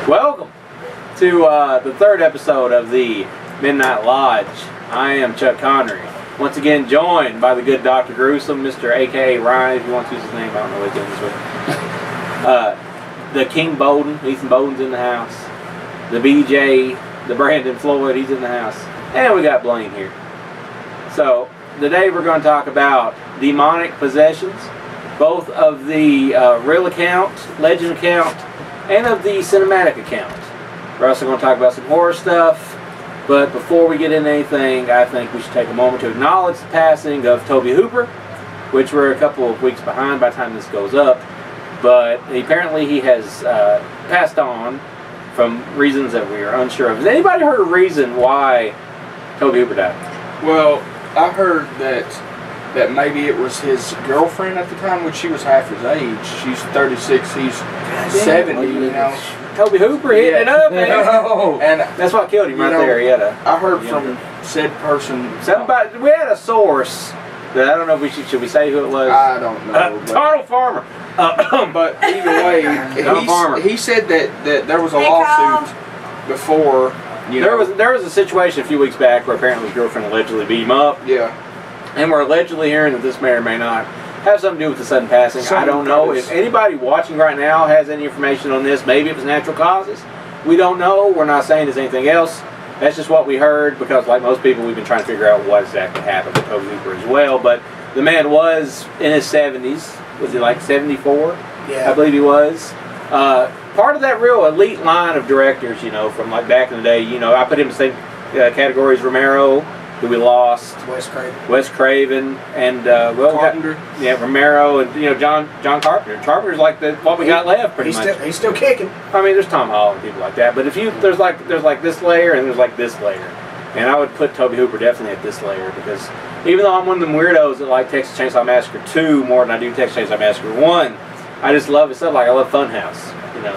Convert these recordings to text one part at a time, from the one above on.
Welcome to the third episode of the Midnight Lodge. I am Chuck Connery. Once again joined by the good Dr. Gruesome, Mr. A.K.A. Ryan, if you want to use his name. I don't know what he's doing this week. The King Bowden, Ethan Bowden's in the house. The BJ, the Brandon Floyd, he's in the house. And we got Blaine here. So, today we're going to talk about demonic possessions, both of the real account, legend account, and of the cinematic account. We're also going to talk about some horror stuff. But before we get into anything, I think we should take a moment to acknowledge the passing of Toby Hooper, which we're a couple of weeks behind by the time this goes up. But apparently he has passed on from reasons that we are unsure of. Has anybody heard a reason why Toby Hooper died? Well, I heard that maybe it was his girlfriend at the time when she was half his age. She's 36, he's 70, you know. Toby Hooper hitting it up, man. And that's what killed him right there. He had I heard from said person. Somebody, we had a source that I don't know if we should we say who it was? I don't know. Donald Farmer. But either way, he said that there was a lawsuit before. There was a situation a few weeks back where apparently his girlfriend allegedly beat him up. Yeah. And we're allegedly hearing that this may or may not have something to do with the sudden passing. I don't know if anybody watching right now has any information on this. Maybe it was natural causes. We don't know. We're not saying there's anything else. That's just what we heard because, like most people, we've been trying to figure out what exactly happened with Toby Hooper as well. But the man was in his 70s. Was he like 74? Yeah. I believe he was. Part of that real elite line of directors, you know, from like back in the day. You know, I put him in the same category as Romero, who we lost. Wes Craven, and Carpenter. Romero, and John Carpenter. Carpenter's like what we got left, pretty much. He's still kicking. I mean, there's Tom Holland and people like that, but if there's like this layer and there's like this layer, and I would put Toby Hooper definitely at this layer because even though I'm one of them weirdos that like Texas Chainsaw Massacre 2 more than I do Texas Chainsaw Massacre 1, I just love it stuff like I love Funhouse.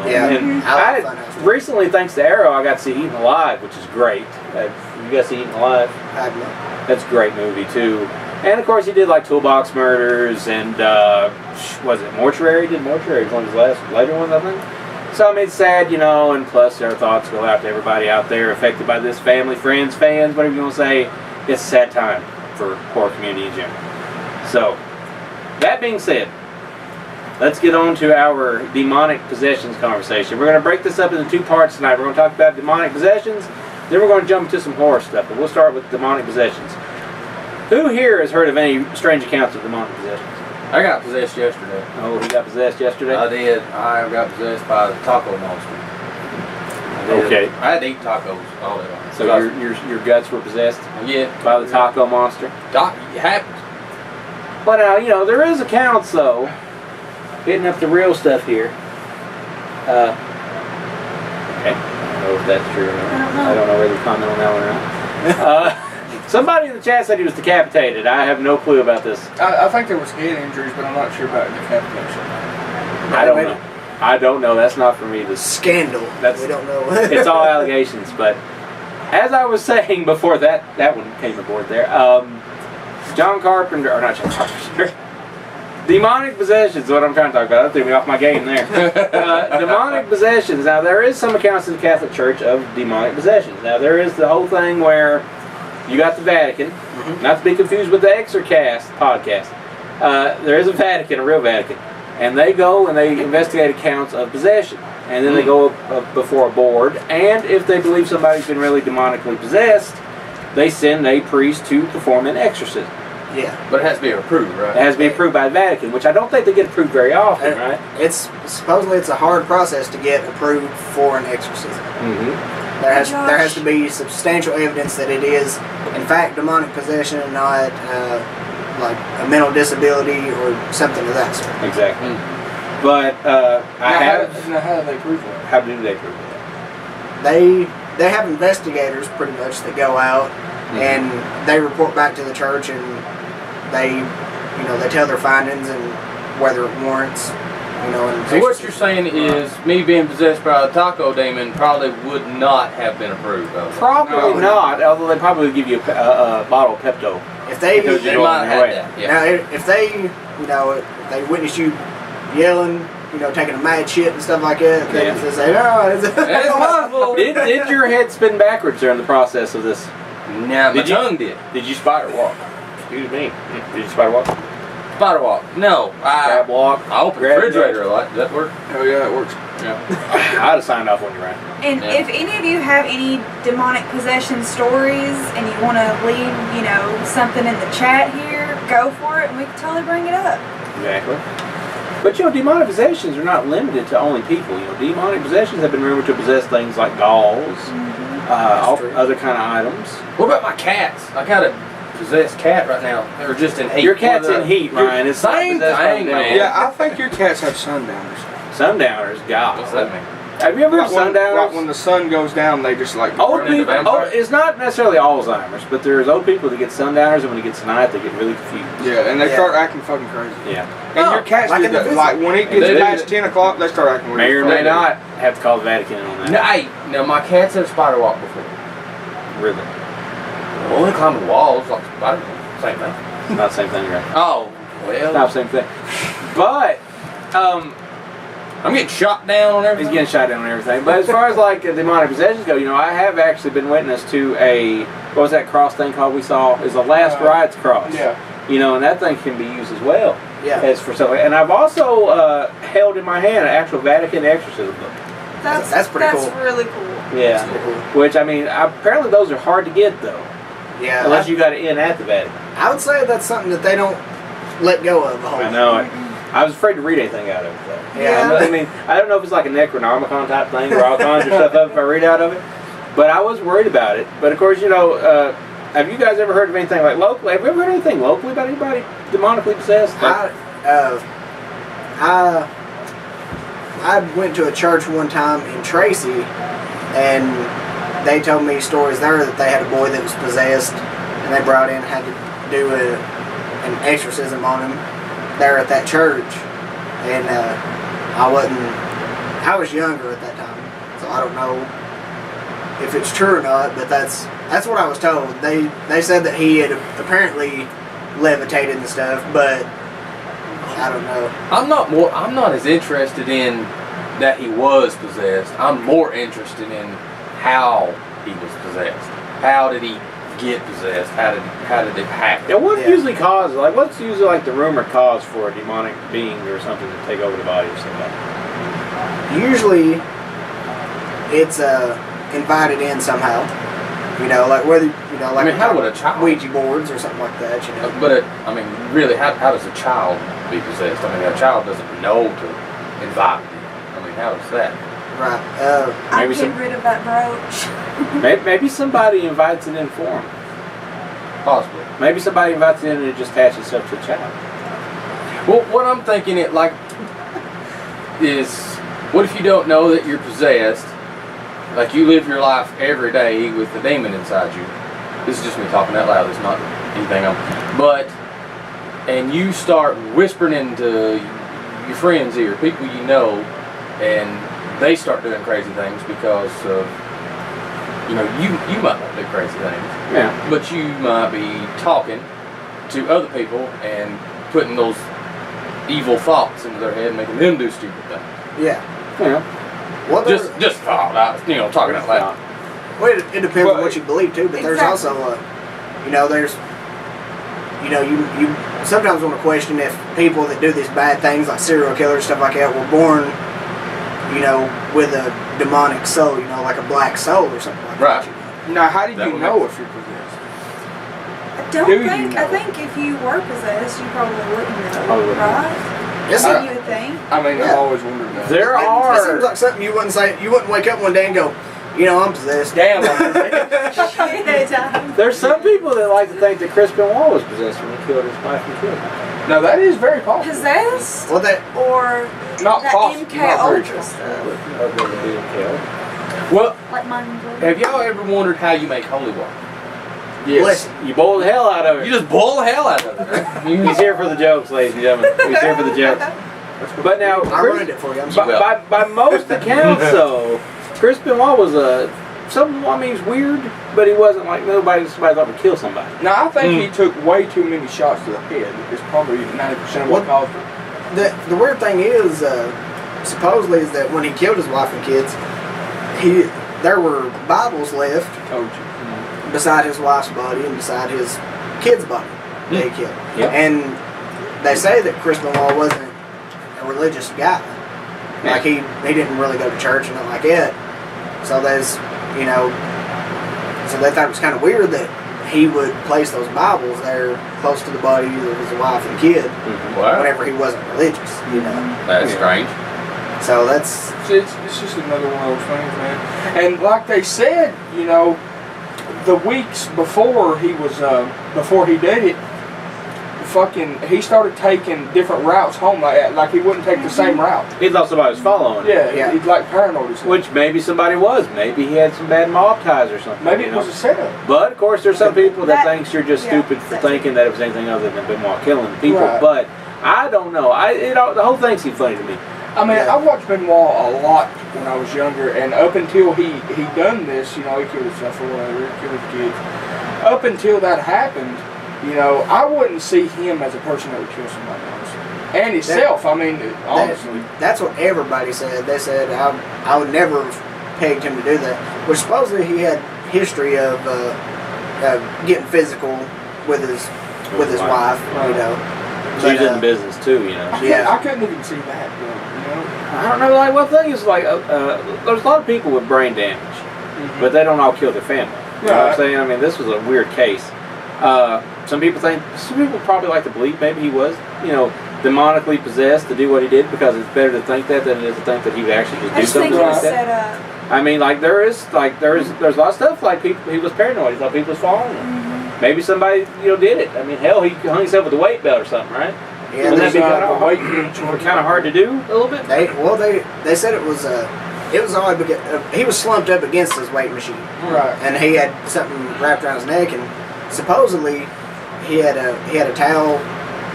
Yeah, and I love Funhouse. Recently, thanks to Arrow, I got to see Eaten Alive, which is great. You guys see Eaten Alive? I know. That's a great movie too. And of course, he did like Toolbox Murders and was it Mortuary? He did Mortuary, one of his later ones, I think. So I mean, it's sad, and plus our thoughts go out to everybody out there affected by this, family, friends, fans, whatever you want to say. It's a sad time for the horror community in general. So, that being said, let's get on to our demonic possessions conversation. We're going to break this up into two parts tonight. We're going to talk about demonic possessions, then we're going to jump into some horror stuff, but we'll start with demonic possessions. Who here has heard of any strange accounts of demonic possessions? I got possessed yesterday. Oh, he got possessed yesterday? I did. I got possessed by the taco monster. Okay. I had to eat tacos all day long. So your guts were possessed? Yeah. By the taco monster? It happens. But now, there is accounts, though, hitting up the real stuff here. Okay. I don't know if that's true or not. I don't know whether to comment on that one or not. Somebody in the chat said he was decapitated. I have no clue about this. I think there was head injuries, but I'm not sure about decapitation. I don't know. I don't know. That's not for me to... Scandal. We don't know. It's all allegations. But as I was saying before that one came aboard there, John Carpenter, or not John Carpenter, demonic possessions is what I'm trying to talk about. That threw me off my game there. Demonic possessions. Now, there is some accounts in the Catholic Church of demonic possessions. Now, there is the whole thing where you got the Vatican, not to be confused with the Exorcast podcast. There is a Vatican, a real Vatican, and they go and they investigate accounts of possession. And then they go before a board, and if they believe somebody's been really demonically possessed, they send a priest to perform an exorcism. Yeah. But it has to be approved, right? It has to be approved by the Vatican, which I don't think they get approved very often, right? Supposedly it's a hard process to get approved for an exorcism. Mm-hmm. There has to be substantial evidence that it is, in fact, demonic possession and not like a mental disability or something of that sort. Exactly. But How do they prove that? How do they prove that? They have investigators pretty much that go out and they report back to the church and they tell their findings and whether it warrants. So what you're saying is me being possessed by a taco demon probably would not have been approved of. Probably not, although they probably would give you a bottle of Pepto. If they might have that. Yeah. Now, if they witness you yelling, taking a mad shit and stuff like that. They just say, no, it's It's possible. Did your head spin backwards during the process of this? Nah, my tongue did. Did you spider walk? Excuse me. Did you spider walk? Spider walk. No. Grab walk. I open the refrigerator a lot. Does that work? Oh yeah, it works. Yeah. I'd have signed off when you ran. And if any of you have any demonic possession stories and you want to leave, something in the chat here, go for it and we can totally bring it up. Exactly. But demonic possessions are not limited to only people. Demonic possessions have been rumored to possess things like dolls, other kind of items. What about my cats? I got a possessed cat right now. They're just in heat. Your cat's in heat, Ryan. It's same thing, man. Yeah, I think your cats have sundowners. Sundowners, God. What's that mean? Have you ever heard of sundowners? When the sun goes down, they just like Old turn into people. vampires. It's not necessarily Alzheimer's, but there's old people that get sundowners, and when it gets night, they get really confused. Yeah, and they start acting fucking crazy. Yeah. And your cats like do in the that. visit. Like when it gets They do past that. 10 o'clock, they start acting weird. May or may Fuck. not have to call the Vatican on that. No, now my cats have spider walk before. Really. Well, they climb the walls like spider. Same thing. It's not the same thing, right? Oh, It's well. not the same thing. But, I'm getting shot down on he's everything. getting shot down and everything. But as far as like demonic possessions go, I have actually been witness to what was that cross thing called we saw? Is the Last Rites cross. Yeah. And that thing can be used as well. Yeah. As for stuff like, and I've also held in my hand an actual Vatican exorcism book. That's pretty cool. That's really cool. Yeah. Pretty cool. Which apparently those are hard to get though, Yeah. unless you got it in at the Vatican. I would say that's something that they don't let go of the whole I know it. I was afraid to read anything out of it though. Yeah. I don't know if it's like a Necronomicon type thing where I'll conjure stuff up if I read out of it. But I was worried about it. But of course, have you guys ever heard of anything like locally? Have you ever heard anything locally about anybody demonically possessed? I went to a church one time in Tracy, and they told me stories there that they had a boy that was possessed, and they brought in, had to do an exorcism on him there at that church. And I was younger at that time, so I don't know if it's true or not, but that's what I was told. They said that he had apparently levitated and stuff, but I don't know. I'm not as interested in that he was possessed. I'm more interested in how he was possessed. How did he get possessed? How did it happen? Yeah, what's usually the rumored cause for a demonic being or something to take over the body of somebody? Usually, it's invited in somehow. Like whether how would a child? Ouija boards or something like that. But really, how does a child be possessed? A child doesn't know to invite it. How is that? Right. Maybe I'd get rid of that brooch. Maybe somebody invites it in for him. Possibly. Maybe somebody invites it in and it just attaches itself to a child. Well, what I'm thinking is, what if you don't know that you're possessed? Like you live your life every day with the demon inside you. This is just me talking out loud. It's not anything and you start whispering into your friends' ear, people you know, and they start doing crazy things because you might not do crazy things. Yeah. But you might be talking to other people and putting those evil thoughts into their head, making them do stupid things. Yeah. Yeah. Well, Just thought out, talking out loud. Well, it depends on what you believe too, but there's also, there's, you sometimes want to question if people that do these bad things like serial killers, stuff like that, were born, with a demonic soul, like a black soul or something like Right. that. Now, how do you know if you're possessed? I think if you were possessed, you probably wouldn't know, Probably wouldn't. right? Yes, That's what you would think. I've Yeah. always wondered that. There It are. seems like something you wouldn't say. You wouldn't wake up one day and go, I'm possessed. Damn. There's some people that like to think that Chris Benoit was possessed when he killed his wife and kid. Now, that is very possible. Possessed? Well, that Or Not that possible. MK Not very Ultra possible. stuff? Well, Like mind control? have y'all ever wondered how you make holy water? Yes. listen. You boil the hell out of You it. just boil the hell out of it. He's here for the jokes, ladies and gentlemen. He's here for the jokes. But now, I ruined it for you. I'm sorry. by most accounts, though, Chris Benoit was he's weird, but he wasn't like somebody thought would kill somebody. Now, I think he took way too many shots to the head. It's probably 90% of what caused it. The weird thing is, supposedly is that when he killed his wife and kids, there were Bibles left beside his wife's body and beside his kid's body that he killed. Yep. And they say that Chris Benoit wasn't a religious guy. Like he didn't really go to church and nothing like that. So there's, you know, so they thought it was kind of weird that he would place those Bibles there close to the body of his wife and kid whenever he wasn't religious, you know. That's strange. So that's... It's just another one of those things, man. And like they said, you know, the weeks before he was, before he did it, he started taking different routes home. Like he wouldn't take the same route. He thought somebody was following him. Yeah. He'd like paranoid. Which maybe somebody was. Maybe he had some bad mob ties or something. Maybe it was a setup. But, of course, there's some people that thinks you're just stupid for thinking that it was anything other than Benoit killing people. Right. But I don't know. The whole thing seemed funny to me. I mean, I watched Benoit a lot when I was younger, and up until he done this, you know, he killed himself or whatever, he killed his kids. Up until that happened, you know, I wouldn't see him as a person that would kill somebody else. And himself, I mean, honestly. That's what everybody said. They said I would never have pegged him to do that. Which supposedly he had history of getting physical with his wife, you know. She's in business too, you know. I couldn't even see that, you know. I don't know, like, one thing is, like, there's a lot of people with brain damage, but they don't all kill their family. You know what I'm saying? I mean, this was a weird case. Some people probably like to believe maybe he was, you know, demonically possessed to do what he did, because it's better to think that than it is to think that he would actually just do something like that. I mean, like, there's a lot of stuff, like, he was paranoid. He thought people was following him. Maybe somebody, you know, did it. I mean, hell, he hung himself with a weight belt or something, right? Yeah, wouldn't that be kind of hard to do a little bit? They said it was only because he was slumped up against his weight machine, right? And he had something wrapped around his neck, and supposedly he had a towel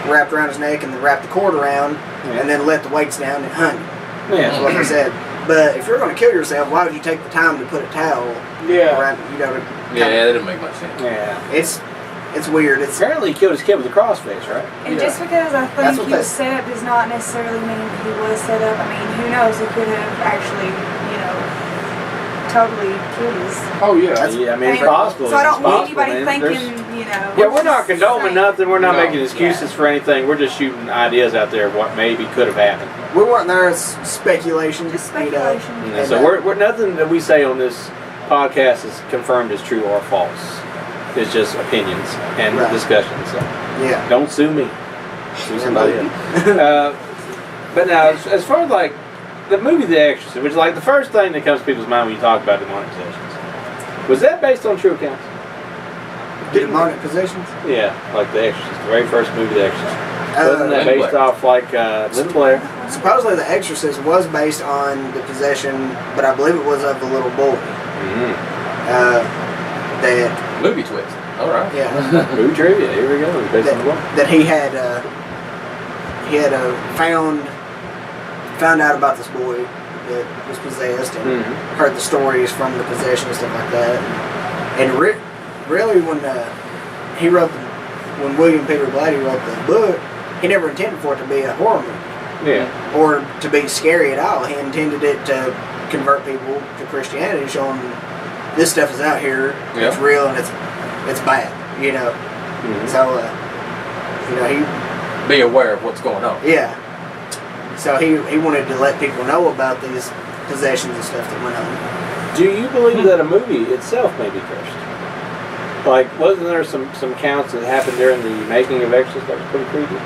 wrapped around his neck, and then wrapped the cord around, and then let the weights down and hung him. Yeah, that's what they said. But if you're going to kill yourself, why would you take the time to put a towel around? You know, that didn't make much sense. Yeah, it's weird. Apparently he killed his kid with a crossface, right? And just because I think he was set up does not necessarily mean he was set up. I mean, who knows? He could have actually, you know, totally killed his... Oh, yeah. I mean, it's possible. So I don't want anybody thinking, you know... Yeah, we're not condoning nothing. We're not making excuses for anything. We're just shooting ideas out there of what maybe could have happened. We weren't there as speculation. Just speculation. You know. So we're nothing that we say on this podcast is confirmed as true or false. It's just opinions and discussions. So don't sue me. Sue somebody else. But now, as far as like the movie The Exorcist, which is like the first thing that comes to people's mind when you talk about demonic possessions, was that based on true accounts? Demonic possessions? Yeah, like The Exorcist, the very first movie The Exorcist. Wasn't that based off like Lynn Blair? Supposedly The Exorcist was based on the possession, but I believe it was of the little boy. That movie twist. All right. Yeah. Movie trivia. Here we go. That he had found out about this boy that was possessed and heard the stories from the possession and stuff like that. And really, when William Peter Blatty wrote the book, he never intended for it to be a horror movie. Yeah. Or to be scary at all. He intended it to convert people to Christianity, show them this stuff is out here, it's real, and it's bad, you know. So, you know, he... Be aware of what's going on. Yeah. So he wanted to let people know about these possessions and stuff that went on. Do you believe that a movie itself may be cursed? Like, wasn't there some counts that happened during the making of Exorcist that was pretty creepy?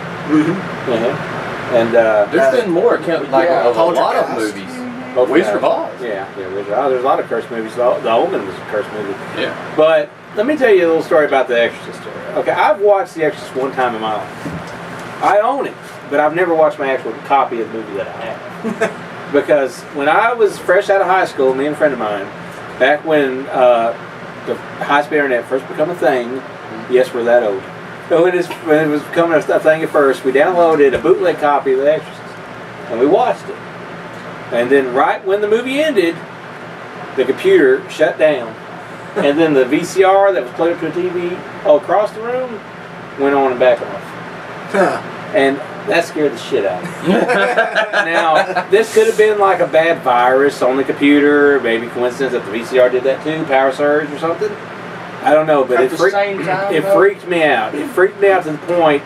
And there's been more accounts like of a lot of movies. Wizard of Oz. Yeah, Wizard of Oz. There's a lot of cursed movies. The Omen was a cursed movie. Yeah. But let me tell you a little story about The Exorcist. Okay, I've watched The Exorcist one time in my life. I own it, but I've never watched my actual copy of the movie that I have. Because when I was fresh out of high school, me and a friend of mine, back when the high-speed internet first became a thing, yes, we're that old. So when it was becoming a thing at first, we downloaded a bootleg copy of The Exorcist, and we watched it. And then right when the movie ended, the computer shut down. And then the VCR that was played up to a TV all across the room went on and back off. And That scared the shit out of me. Now, this could have been like a bad virus on the computer, maybe coincidence that the VCR did that too, power surge or something. I don't know, but At the same time, it though? freaked me out. It freaked me out to the point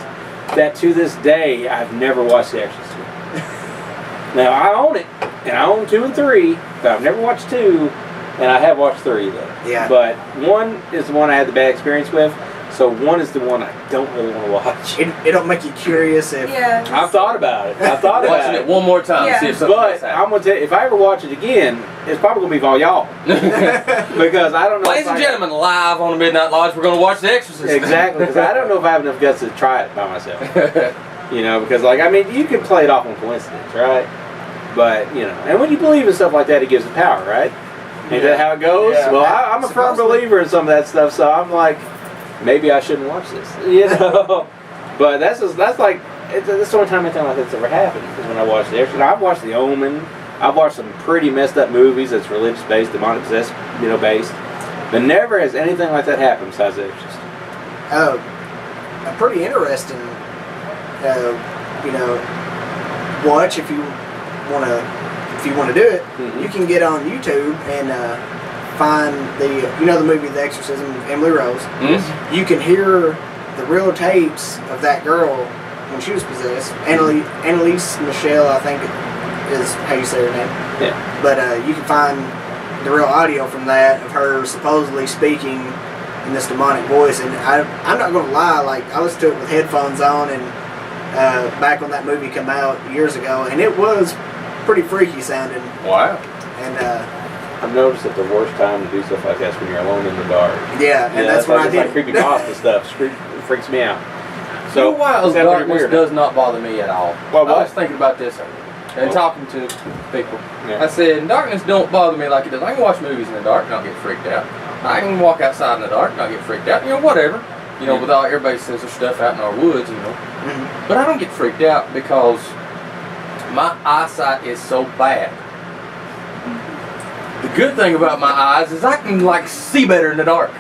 that to this day, I've never watched The Exorcist. Now, I own it, and I own 2 and 3, but I've never watched 2, and I have watched 3 though. Yeah. But 1 is the one I had the bad experience with, so 1 is the one I don't really want to watch. It don't make you curious if. Yeah. I've thought about it. I've thought about Watching it. it one more time, Yeah. see if something else But I'm happens. gonna tell you, if I ever watch it again, it's probably gonna be for all y'all because I don't know. Ladies if and I- gentlemen, live on the Midnight Lodge, we're going to watch The Exorcist. Exactly, because I don't know if I have enough guts to try it by myself. You know, because like I mean, you can play it off on coincidence, right? But you know, and when you believe in stuff like that, it gives it power, right? Ain't that how it goes? Yeah. Well, I'm a firm Supposedly. believer in some of that stuff, so I'm like, maybe I shouldn't watch this, you know. But that's like that's the only time anything like that's ever happened is when I watched The Exorcist. I've watched The Omen. I've watched some pretty messed up movies that's religious based, demonic possessed, you know, based. But never has anything like that happened besides The Exorcist. A pretty interesting, you know, watch if you want to do it. Mhm. You can get on YouTube and find the movie The Exorcism of Emily Rose. Hmm? You can hear the real tapes of that girl when she was possessed. Annalise Michelle, I think is how you say her name. Yeah. But you can find the real audio from that of her supposedly speaking in this demonic voice. And I'm not going to lie, like I listened to it with headphones on and back when that movie came out years ago, and it was pretty freaky sounding. Wow. And I've noticed that the worst time to do stuff like that is when you're alone in the dark. yeah, and that's when I like, did it's like creepypasta stuff. Freaks me out. So, So you know why it's kinda darkness weird. does not bother me at all? Well, what? I was thinking about this and Well. talking to people. Yeah. I said, darkness don't bother me like it does. I can watch movies in the dark and not get freaked out. I can walk outside in the dark and not get freaked out. You know, whatever. You know, Yeah. without everybody says there's stuff out in our woods, you know. Mhm. But I don't get freaked out because my eyesight is so bad. The good thing about my eyes is I can like see better in the dark.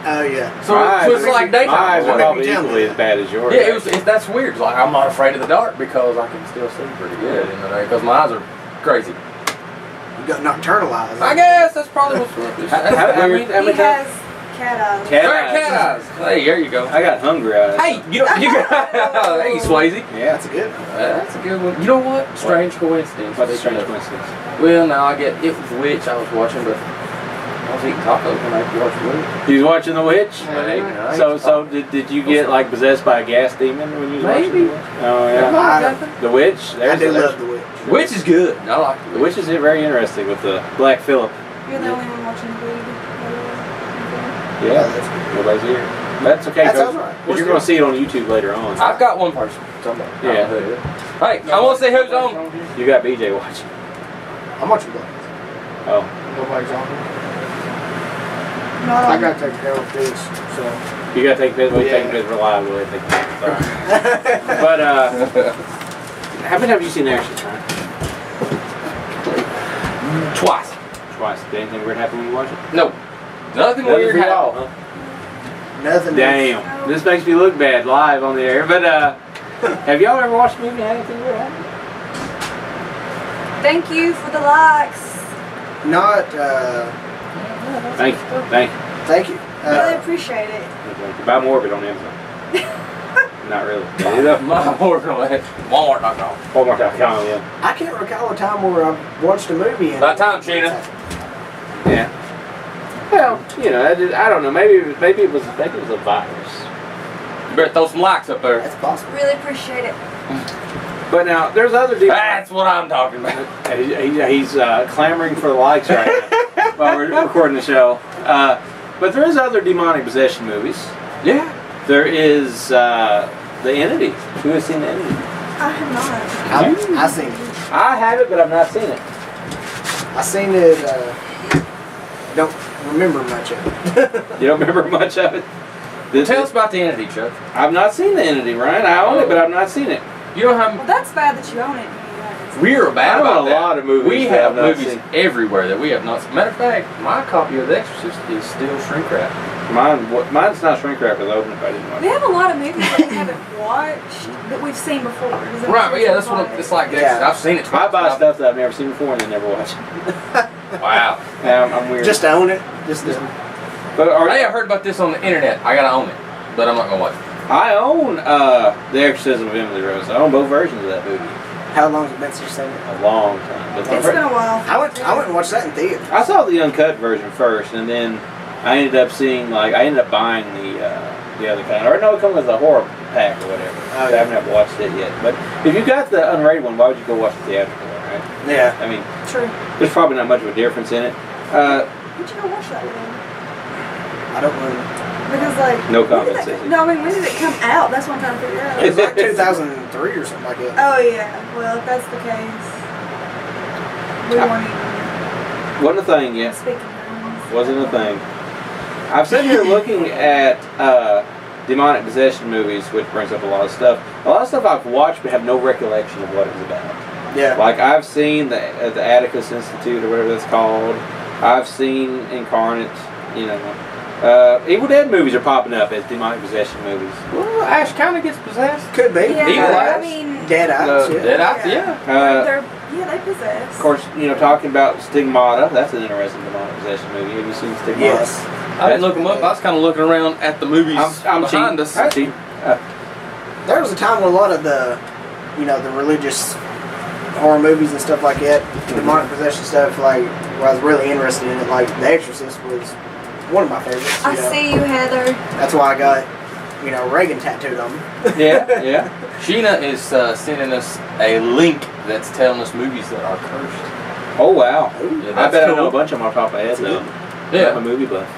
Oh yeah. So, My so it's eyes- like My eyes daytime. are What made probably me tell equally me as bad as yours. Yeah, that's weird. It's like I'm not afraid of the dark because I can still see pretty good in the day because my eyes are crazy. You got nocturnal eyes. I guess that's probably what's that's How weird. many He times? has cat eyes. Cat Right, eyes. cat eyes. Hey, there you go. I got hungry eyes. Hey, you got hey, Swayze. Yeah. That's a good one. That's a good one. You know what? Strange coincidence. What's a Speaking strange of- coincidence? Well, now I get it was Witch I was watching, but I was eating tacos when I watched Witch. You was watching The Witch? Maybe. I ate So did you get like possessed by a gas demon when you was watching Maybe. The Witch? Oh yeah. The Witch. I do there's- love the witch. Witch is good. I like The Witch is very interesting with the Black Phillip. You're the only one watching the movie. Yeah, that's good. nobody's here. That's okay. That 'cause- sounds right. but you're gonna see it on YouTube later on. I've got one person. Somebody. I Yeah. don't know who it is. Hey, I want to say who's on. You got BJ watching. I'm watching Black. Oh, Nobody's on here. Not I on. gotta take care of this, so. you gotta take this. We Yeah. take this reliably. I think. Sorry. But how many times have you seen The Exorcist? Huh? Twice. Twice. Did anything weird happen when you watch it? No. Nothing Nothing weird for y'all, happened. huh? Nothing. Damn. This makes me look bad live on the air. But have y'all ever watched a movie and had anything weird happen? Thank you for the likes. Not. Thank you. Thank you. Thank you. Really appreciate it. Thank you. Buy Morbid on Amazon. Not really. My Walmart.com. Walmart.com, yeah. I can't recall a time where I've watched a movie and. About time, Sheena. Yeah. Well, you know, I don't know. Maybe it was a virus. You better throw some likes up there. That's possible. Really appreciate it. But now there's other That's what I'm talking about. He's clamoring for the likes right now while we're recording the show. But there is other demonic possession movies. Yeah. There is The Entity. Who has seen The Entity? I have not. I seen it. I have it, but I've not seen it. I seen it. Don't remember much of it. You don't remember much of it? Tell us about The Entity, Chuck. I've not seen The Entity, Ryan. I own it, but I've not seen it. You don't have. Well, that's bad that you own it. We're bad I own about a that. lot of movies We that have I've not movies seen. everywhere that we have not seen. Matter of fact, my copy of The Exorcist is still shrink wrapped. Mine's not shrink wrap, but open if I didn't watch We it. have a lot of movies that we haven't watched that we've seen before. Does that Right, but make yeah, that's sense? what it's like. Yeah. I've seen it I twice. buy stuff that I've never seen before and then never watch it. Wow. Yeah, I'm weird. Just to own it. Just to, But Hey, I heard about this on the internet. I gotta own it, but I'm not gonna watch it. I own The Exorcism of Emily Rose. I own both versions of that movie. how long has it been since you've seen it? A long time. But It's been a while. I went and watched that in theater. I saw the uncut version first, and then I ended up buying the other kind. Or no, it comes with a horror pack or whatever. Oh, I yeah. haven't ever watched it yet. But if you got the unrated one, why would you go watch the theatrical one, right? Yeah. I mean, True. there's probably not much of a difference in it. Where'd you go watch that one? I don't know. Because like No when did comment that- section. No, I mean when did it come out? That's what I'm trying to figure out. It was like 2003 or something like that. Oh yeah. Well, if that's the case, we weren't even Wasn't a thing yet. speaking. tongues. Wasn't a thing. I've sitting here looking at demonic possession movies, which brings up a lot of stuff. A lot of stuff I've watched but have no recollection of what it was about. Yeah. Like I've seen the Atticus Institute or whatever that's called. I've seen Incarnate. You know, Evil Dead movies are popping up as demonic possession movies. Well, Ash kind of gets possessed. Could be. Yeah, Evil I Eyes? mean, Dead Eyes. Yeah. Dead Eye? Yeah. they possess. Of course, you know, talking about Stigmata. That's an interesting demonic possession movie. Have you seen Stigmata? Yes. I didn't look them up. I was kind of looking around at the movies I'm behind cheating. us. I'm cheating. There was a time when a lot of the, the religious horror movies and stuff like that, demonic possession stuff, like, where I was really interested in it. Like, The Exorcist was one of my favorites. I see you, Heather. That's why I got, Reagan tattooed on me. Yeah, yeah. Sheena is sending us a link that's telling us movies that are cursed. Oh wow. Yeah, I that's bet I cool. know a bunch of them off the top of my head though. Yeah. I'm a movie buff.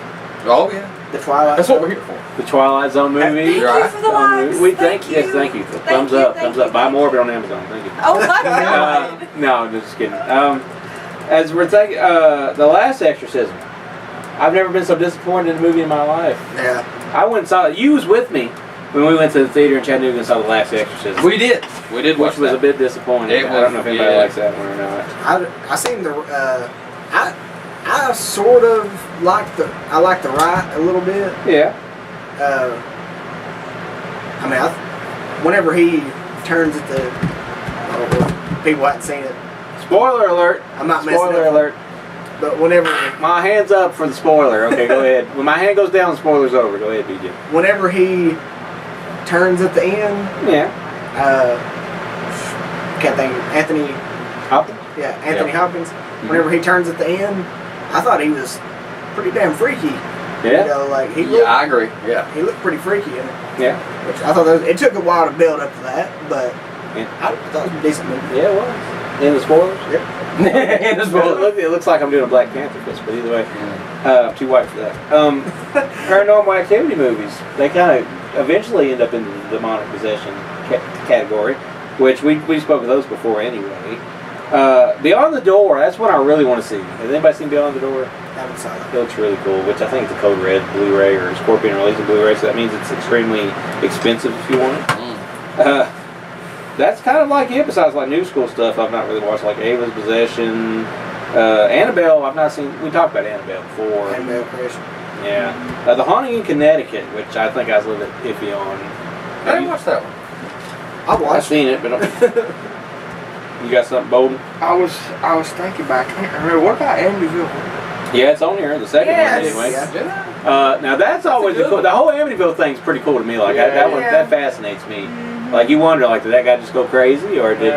Oh yeah. The Twilight. That's what we're here for. The Twilight Zone movie. Thank you Right. for the likes. We thank you. Yes, thank you. Thumbs up. Thumbs up. Buy more of it on Amazon. Thank you. Oh my God. No, I'm just kidding. As we're thinking, the last Exorcism. I've never been so disappointed in a movie in my life. Yeah. I went and saw it. You was with me when we went to the theater in Chattanooga and saw the last Exorcism. We did. We did watch Which was that. a bit disappointing. It I don't was, know if anybody yeah. likes that one or not. I seen the, I sort of like the Rite a little bit. Yeah. Whenever he turns at the, people hadn't seen it, Spoiler alert. I'm not messing Spoiler up. alert. But whenever My hand's up for the spoiler. Okay, go ahead. When my hand goes down, the spoiler's over. Go ahead, BJ. whenever he turns at the end, Yeah. can't think, Anthony Yep. Hopkins. Whenever he turns at the end, I thought he was pretty damn freaky. Yeah. Like he Yeah, looked, I agree. Yeah. he looked pretty freaky in it. Yeah. Which I thought it took a while to build up to that, but Yeah. I thought it was a decent movie. Yeah, it was. In the spoilers? Yep. And as well. It looks like I'm doing a Black Panther fist, but either way, I'm too white for that. Paranormal activity movies, they kind of eventually end up in the demonic possession category, which we spoke of those before anyway. Beyond the Door, that's what I really want to see. Has anybody seen Beyond the Door? Haven't saw that. It looks really cool, which I think it's a Code Red Blu-ray or Scorpion releasing Blu-ray, so that means it's extremely expensive if you want it. That's kind of like it, besides like new school stuff I've not really watched, like Ava's Possession, Annabelle, I've not seen, we talked about Annabelle before. Annabelle Creation. Yeah. The Haunting in Connecticut, which I think I was a little bit iffy on. I didn't watch that one. I I've watched. seen it, but you got something, Bolden? I was thinking back. I can't remember. What about Amityville? Yeah, it's on here, the second Yes. one anyway. Yeah. Now that's always good the whole Amityville thing's pretty cool to me. Like Yeah. that one, Yeah. that fascinates me. Like you wonder, like did that guy just go crazy, or did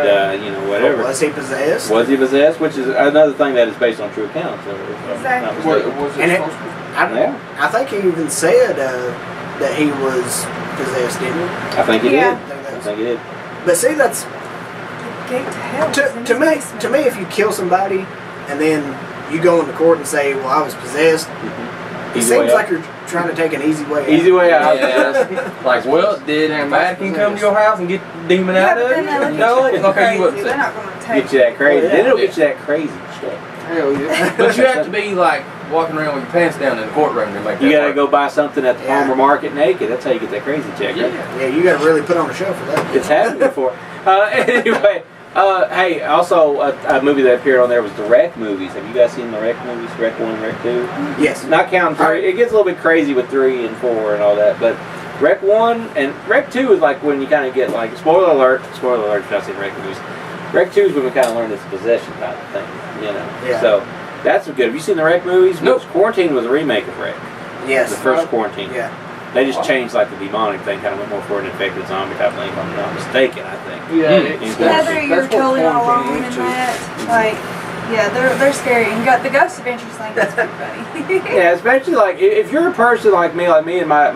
whatever? Was he possessed? Was he possessed? Which is another thing that is based on true accounts. So if I'm Exactly. not What mistaken. was it And it- supposed to be? Yeah, I think he even said that he was possessed, didn't he? I think it Yeah. did. I think it did. But see, that's Gate to hell. is in to his me. basement. To me, if you kill somebody and then you go into court and say, "Well, I was possessed," it Easy way seems out. like you're trying to take an easy way. Easy way out. Yeah. Like, well, did Vatican come to your house and get the demon Yeah, out but of then they look it? at No. you like Okay, you crazy. wouldn't They're say. not going to take Get you that crazy. Yeah. Then it'll get you that crazy shit. Hell yeah. But you have to be like walking around with your pants down in the courtroom to make that You gotta work. go buy something at the Yeah. Palmer Market naked. That's how you get that crazy check. Yeah. Right? Yeah, you got to really put on a show for that. It's happened before. Anyway, Hey, also a movie that appeared on there was the Wreck movies. Have you guys seen the Wreck movies? Wreck 1, Wreck 2? Yes. Not counting 3. It gets a little bit crazy with 3 and 4 and all that, but Wreck 1 and Wreck 2 is like when you kind of get like, spoiler alert if you've not seen Wreck movies. Wreck 2 is when we kind of learn this possession type of thing, you know. Yeah. So that's good. Have you seen the Wreck movies? Nope. Quarantine was a remake of Wreck. Yes. The first Quarantine. Yeah. They just changed like the demonic thing, kind of went more for an infected zombie type thing, if I'm not mistaken, I think. Yeah, Heather, you're that's what totally not alone quarantine in is, too. that. Like, yeah, they're scary. And got the Ghost Adventures thing. That's pretty funny. Yeah, especially like if you're a person like me and my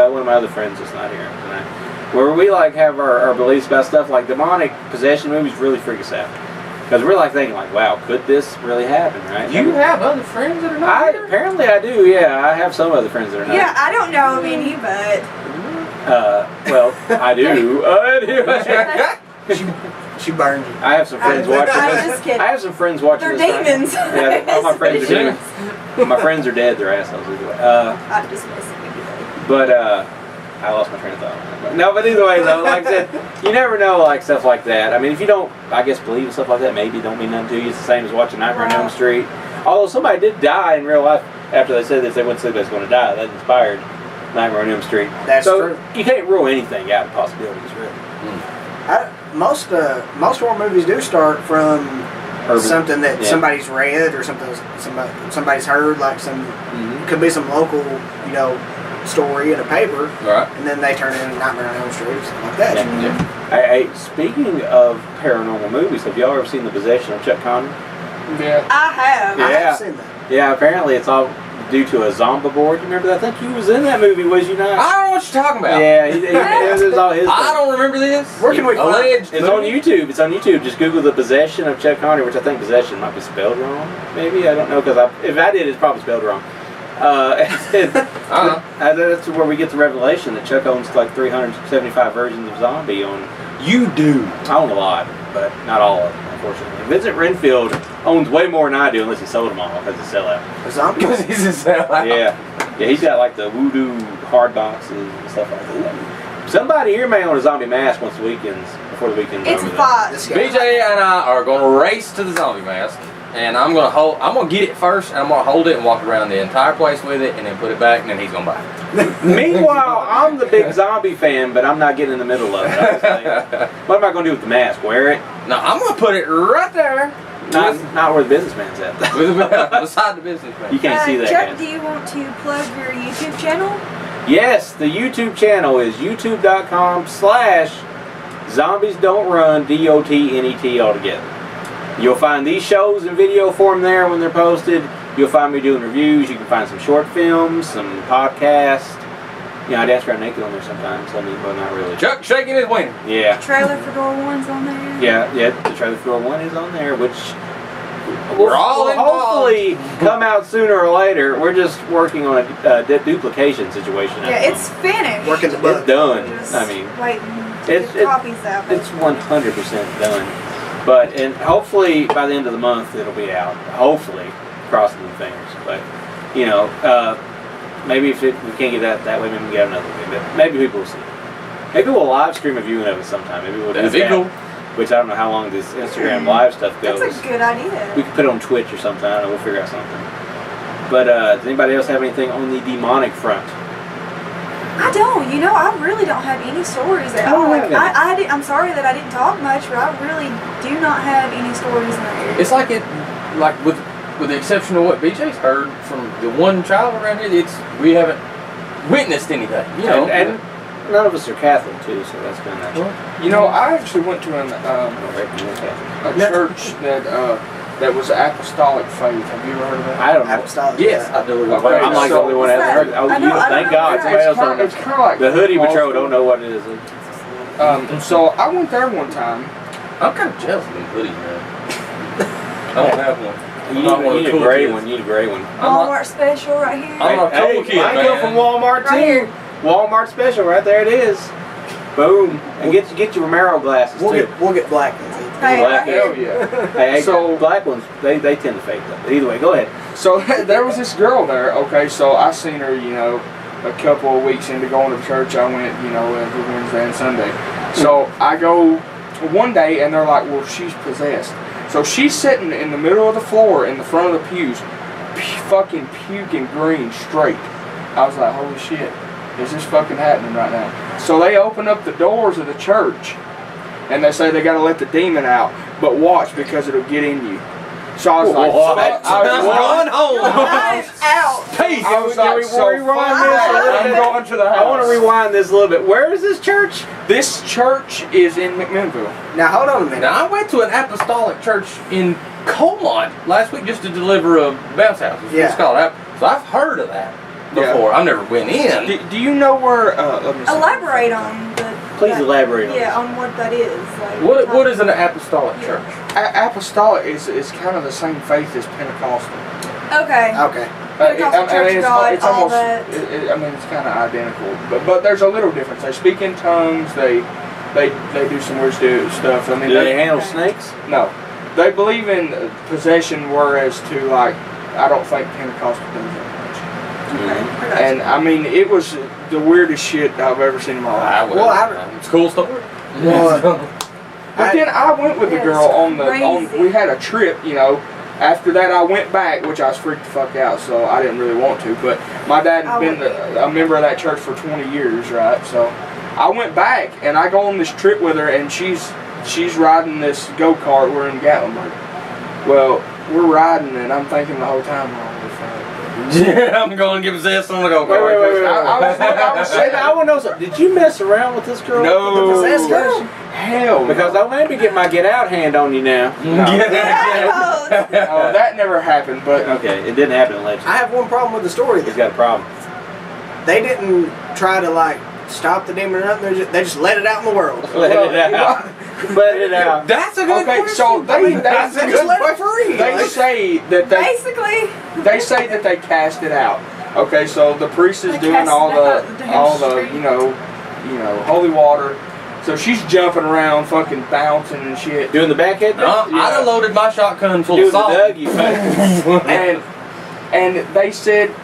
one of my other friends that's not here tonight, where we like have our beliefs about stuff like demonic possession movies really freak us out. Because we're like thinking like, wow, could this really happen, right? You have other friends that are not here? Apparently I do, yeah. I have some other friends that are not. Yeah, I don't know of any, but Well, I do. She burned you. I have some friends watching I'm this. just kidding. I have some friends watching They're this. demons. Yeah, all my friends are demons. My friends are dead. They're assholes either way. I'm just messing with you. But I lost my train of thought. No, but either way, though, like I said, you never know, like stuff like that. I mean, if you don't, I guess, believe in stuff like that, maybe it don't mean nothing to you. It's the same as watching Nightmare on Elm Street. Although somebody did die in real life after they said that if they went to sleep, they was going to die. That inspired Nightmare on Elm Street. That's so true. You can't rule anything out of possibilities, really. Most horror movies do start from something that somebody's read or somebody's heard, like could be some local, story in a paper, Right. and then they turn it into Nightmare on Elm Street or something like that. Hey, speaking of paranormal movies, have y'all ever seen The Possession of Chuck Connor? Yeah. I have. Yeah. I have seen that. Yeah, apparently it's all due to a zombie board. You remember that? I think he was in that movie, was you not? I don't know what you're talking about. Yeah, it was all his. I don't remember this. Where can we find Alleged. It's on YouTube. It's on YouTube. Just Google The Possession of Chuck Connor, which I think possession might be spelled wrong. Maybe, I don't know, because if I did, it's probably spelled wrong. That's where we get the revelation that Chuck owns like 375 versions of Zombie on. You do. I own a lot, but not all of them, unfortunately. Vincent Renfield owns way more than I do, unless he sold them all as a sellout. A zombie? Because he's a sellout. Yeah, he's got like the voodoo hard boxes and stuff like that. Somebody here may own a zombie mask once the weekends, before the weekend's It's over. fun. BJ and I are going to race to the zombie mask, and I'm going to get it first, and I'm going to hold it and walk around the entire place with it, and then put it back, and then he's going to buy it. Meanwhile, I'm the big zombie fan, but I'm not getting in the middle of it. I was like, what am I going to do with the mask? Wear it? No, I'm going to put it right there. Not where the businessman's at. Beside the businessman. You can't see that, Chuck, man. do you want to plug your YouTube channel? Yes, the YouTube channel is youtube.com/zombiesdon'trun, DOTNET altogether. You'll find these shows in video form there when they're posted. You'll find me doing reviews. You can find some short films, some podcasts. I dance around naked on there sometimes. I mean, but not really. Chuck shaking his wiener. Yeah. Trailer for Door 1's on there. Yeah, the trailer for Door 1 is on there, which We're all will involved. hopefully come out sooner or later. We're just working on a duplication situation. Yeah, it's finished. Working the It's bug. done. Just I mean, waiting to it's- get copies out. it's 100% done. And hopefully by the end of the month it'll be out. Hopefully, crossing the fingers. But maybe if we can't get that way, maybe we can get another way. But maybe people will see it. Maybe we'll live stream a viewing of it sometime. Maybe we'll do That'd be that. cool. Which I don't know how long this Instagram live stuff goes. That's a good idea. We could put it on Twitch or something. I don't know. We'll figure out something. But does anybody else have anything on the demonic front? I don't. I really don't have any stories at I don't all. have any. I'm sorry that I didn't talk much, but I really do not have any stories in that area. It's like with the exception of what BJ's heard from the one child around here, we haven't witnessed anything. And none of us are Catholic too, so that's kind of natural. I actually went to a church that was apostolic faith. Have you ever heard of that? I don't know. Apostolic. Yes, I do. Okay, I'm like the only one that hasn't heard it. Oh, I know, I thank don't God. know. Somebody else don't know. It's kind of like The hoodie patrol Pentecostal. don't know what it is. So I went there one time. I'm kind of jealous of them hoodies, man. I don't have one. You I'm not one of need the a cool gray kids. one. You need a gray one. Walmart special right here. I'm not a cool kid, mine man. go from Walmart Right too. here. Walmart special, right there it is. Boom. And get your Romero glasses too. We'll get black ones. Hey, Black right Hell here. yeah. Hey, So- black ones, they tend to fade though. Either way, go ahead. So there was this girl there. Okay, so I seen her, a couple of weeks into going to church. I went, every Wednesday and Sunday. So I go one day, and they're like, well, she's possessed. So she's sitting in the middle of the floor in the front of the pews, fucking puking green straight. I was like, holy shit, is this fucking happening right now? So they open up the doors of the church, and they say they got to let the demon out, but watch because it'll get in you. So I was like, going home. Out. Peace. I was like, so rewind fuck that. this? I'm going to the house. I want to rewind this a little bit. Where is this church? This church is in McMinnville. Now hold on a minute. Now, I went to an apostolic church in Colmont last week just to deliver a bounce house. It's called so I've heard of that before. I've never went in. Do you know where? Let me see. Elaborate on the. Please elaborate on Yeah, on what that is. Like, What is an apostolic church? Apostolic is kind of the same faith as Pentecostal. Okay. Okay. Pentecostal Church of God, it's all almost. that. I mean, it's kind of identical, but there's a little difference. They speak in tongues. They do some weird stuff. I mean, Do they handle snakes? No, they believe in possession, whereas to like, I don't think Pentecostal does that much. And I mean, it was the weirdest shit I've ever seen in my life. It's a cool story. But then I went with the girl on we had a trip, you know. After that, I went back, which I was freaked the fuck out, so I didn't really want to. But my dad had been a member of that church for 20 years, right? So I went back, and I go on this trip with her, and she's riding this go-kart. We're in Gatlinburg. Well, we're riding, and I'm thinking the whole time, holy fuck. Yeah, I'm going to give possessed on the go-kart. Wait. I was saying, I want to know something. Did you mess around with this girl? No. The possessed girl? Hell, Because don't let me get my get out hand on you now. no, that never happened. But Okay, it didn't happen allegedly. I have one problem with the story. He's got a problem. They didn't try to like stop the demon or nothing. They just let it out in the world. Let it out. Let it out. That's a good question. so they Just let it free. they say that Basically. they say that they cast it out. Okay, so the priest is They doing cast all it out the damn the street. you know holy water. So she's jumping around, fucking bouncing and shit. Doing the backhead? I'd have loaded my shotgun full Doing of the salt. Doug, you fucking. And they said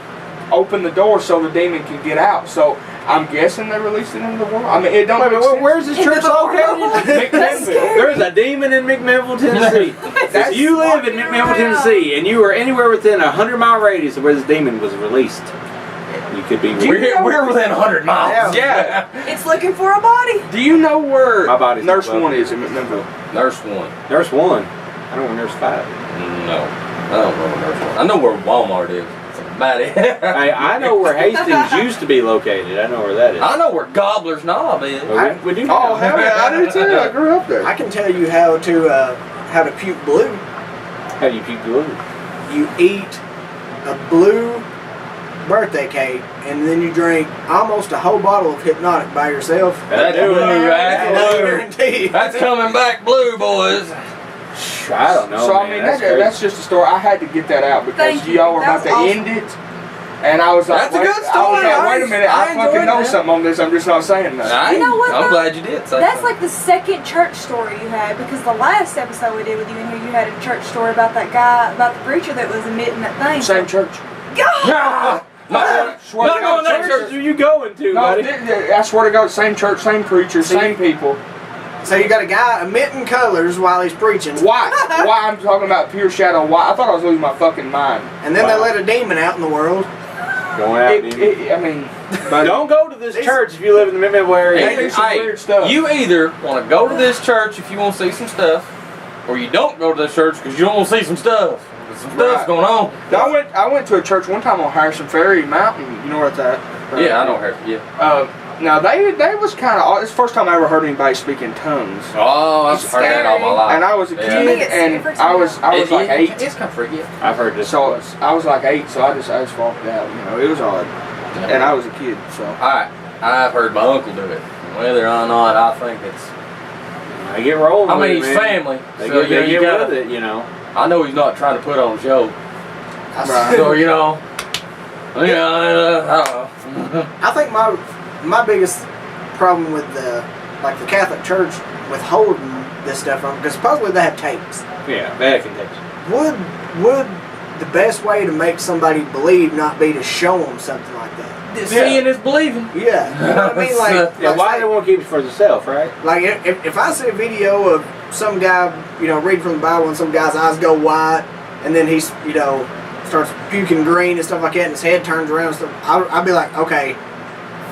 open the door so the demon can get out. So I'm guessing they released it into the world. I mean, it don't. make sense. Where's this church located? McMinnville. There's a demon in McMinnville, Tennessee. If you live in McMinnville, Tennessee, and you are anywhere within a 100-mile radius of where this demon was released, you could be. We're within 100 miles. Yeah. It's looking for a body. Do you know where My body's Nurse above. 1 is in McMinnville? Nurse 1. Nurse 1. I know where Nurse 5 is. No. I don't know where Nurse 1. I know where Walmart is. That's about it. I know where Hastings used to be located. I know where that is. I know where Gobbler's Knob is. Well, we do Oh know. hell yeah, I do too. I grew up there. I can tell you how to puke blue. How do you puke blue? You eat a blue birthday cake, and then you drink almost a whole bottle of Hypnotic by yourself. That's blue. That's blue. Guaranteed. That's coming back blue, boys. I don't know. So I man. mean, that's that's just a story. I had to get that out because Thank you. y'all were That about to was end it, and I was like, That's a good I was story. like, wait a minute, I I fucking enjoyed know that. something on this. I'm just not saying that. You know what, I'm though? glad you did. Say That's something. like the second church story you had, because the last episode we did with you in here, you had a church story about that guy, about the preacher that was emitting that thing. Same church. God! Not Swear to going God, that Where church. are you going to, No, buddy? I swear to God, same church, same preacher, same people. So you got a guy emitting colors while he's preaching, Why? Why I'm talking about pure shadow? Why? I thought I was losing my fucking mind. and then Wow. they let a demon out in the world. Going out, dude. I mean, Don't go to this church if you live in the McMinnville area. They do some weird stuff. You either want to go to this church if you want to see some stuff, or you don't go to this church because you don't want to see some stuff. There's some stuff's Right. going on. I went to a church one time on Harrison Ferry Mountain. You know where it's at? Yeah, I know her. Yeah. Now they was kind of. It's the first time I ever heard anybody speak in tongues. Oh, I've heard that all my life. And I was a Yeah. kid, It and freaks I me was out. like 8. It's kind of freaky. I've heard this. So I was like 8, so I just walked out. You know, it was odd, and I was a kid. So Alright, I've heard my uncle do it. Whether or not I think it's. I get rolling. I with mean, it, he's man. family. They So, get, you know, they you get gotta. with it, you know. I know he's not trying to put on a show. Right. So, you know. I don't know. I think my biggest problem with the Catholic Church withholding this stuff from, because supposedly they have tapes. Yeah, bad contagion. Would the best way to make somebody believe not be to show them something like that. Seeing is believing. Yeah, you know what I mean? Like, Yeah, like why say- they want to keep it for themselves, right? Like if I see a video of some guy, you know, reading from the Bible and some guy's eyes go white, and then he's, you know, starts puking green and stuff like that, and his head turns around and stuff, I'll be like, okay,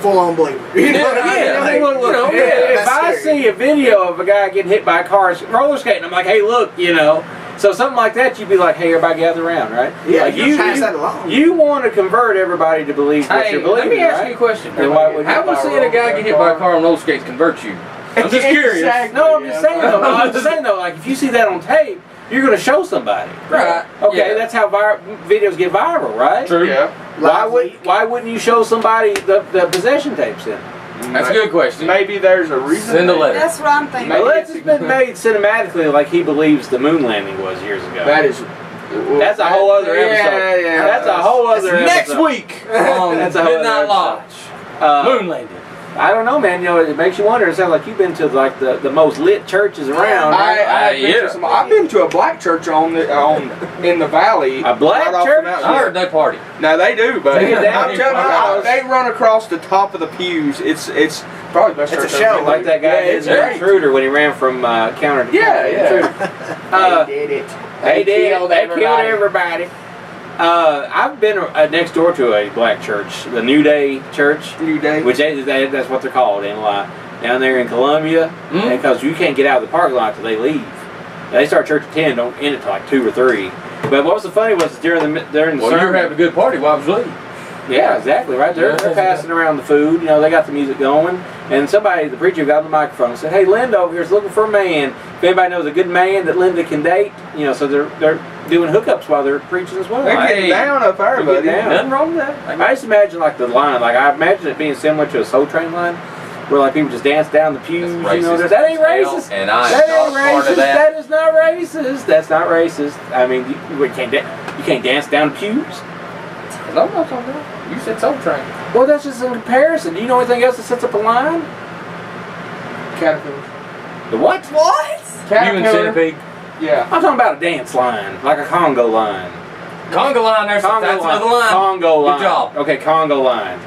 full on believer. You know what I mean? Yeah, Like, look, If that's I scary. see a video of a guy getting hit by a car roller skating, I'm like, hey, look, you know. So something like that, you'd be like, hey, everybody gather around, right? Yeah, like you pass that along. You want to convert everybody to believe what Hey, you're believing, let me ask right? you a question. Then why would How would seeing a guy get hit by a car on roller skates convert you? I'm just curious. Exactly. No, I'm just saying though. I'm just saying though. Like if you see that on tape, you're going to show somebody. Right. Okay, Yeah. that's how videos get viral, right? True. Yeah. Why wouldn't you show somebody the possession tapes in? That's a good question. Maybe there's a reason. Send a letter. That's what I'm thinking. Well, it's been made cinematically like he believes the moon landing was years ago. That is. That's a whole other episode. Yeah, yeah. That's a whole other Next episode. week on That's a whole Midnight other Lodge. Moon landing. I don't know, man. You know, it makes you wonder. It sounds like you've been to like the most lit churches around. I've been to a black church in the valley. A black right off the church? mountain. I heard they party. No, they do, but They get down I'm telling here. you, they run across the top of the pews. It's probably the best It's church a I've show. been Like to. that guy Yeah, did it's in great. Intruder when he ran from counter to Yeah, counter. yeah. Intruder. They did it. They killed killed everybody. I've been next door to a black church, the New Day Church, New Day. which that's what they're called, ain't a lie. Down there in Columbia, because you can't get out of the parking lot till they leave. They start church at 10, don't end it till like 2 or 3. But what was the funny was during the Well, you're sermon. having a good party. Why was late? Yeah, exactly, right. They're passing around the food. You know, they got the music going. And the preacher got on the microphone and said, hey, Linda over here is looking for a man. If anybody knows a good man that Linda can date, you know, so they're doing hookups while they're preaching as well. They're Right? getting down up there, They're buddy. getting down. Nothing wrong with that. I used to imagine like the line, like I imagine it being similar to a Soul Train line, where like people just dance down the pews. That's You know, racist that ain't as hell, racist. and I That am ain't not part racist. of that. That is not racist. That's not racist. I mean, you can't dance down the pews. I'm not talking about. You said Soul Train. Well, that's just a comparison. Do you know anything else that sets up a line? Caterpillar. The what? What? Human centipede. Yeah. I'm talking about a dance line, like a Congo line. Conga line. That's another line. Congo line. Good job. Okay, Congo line.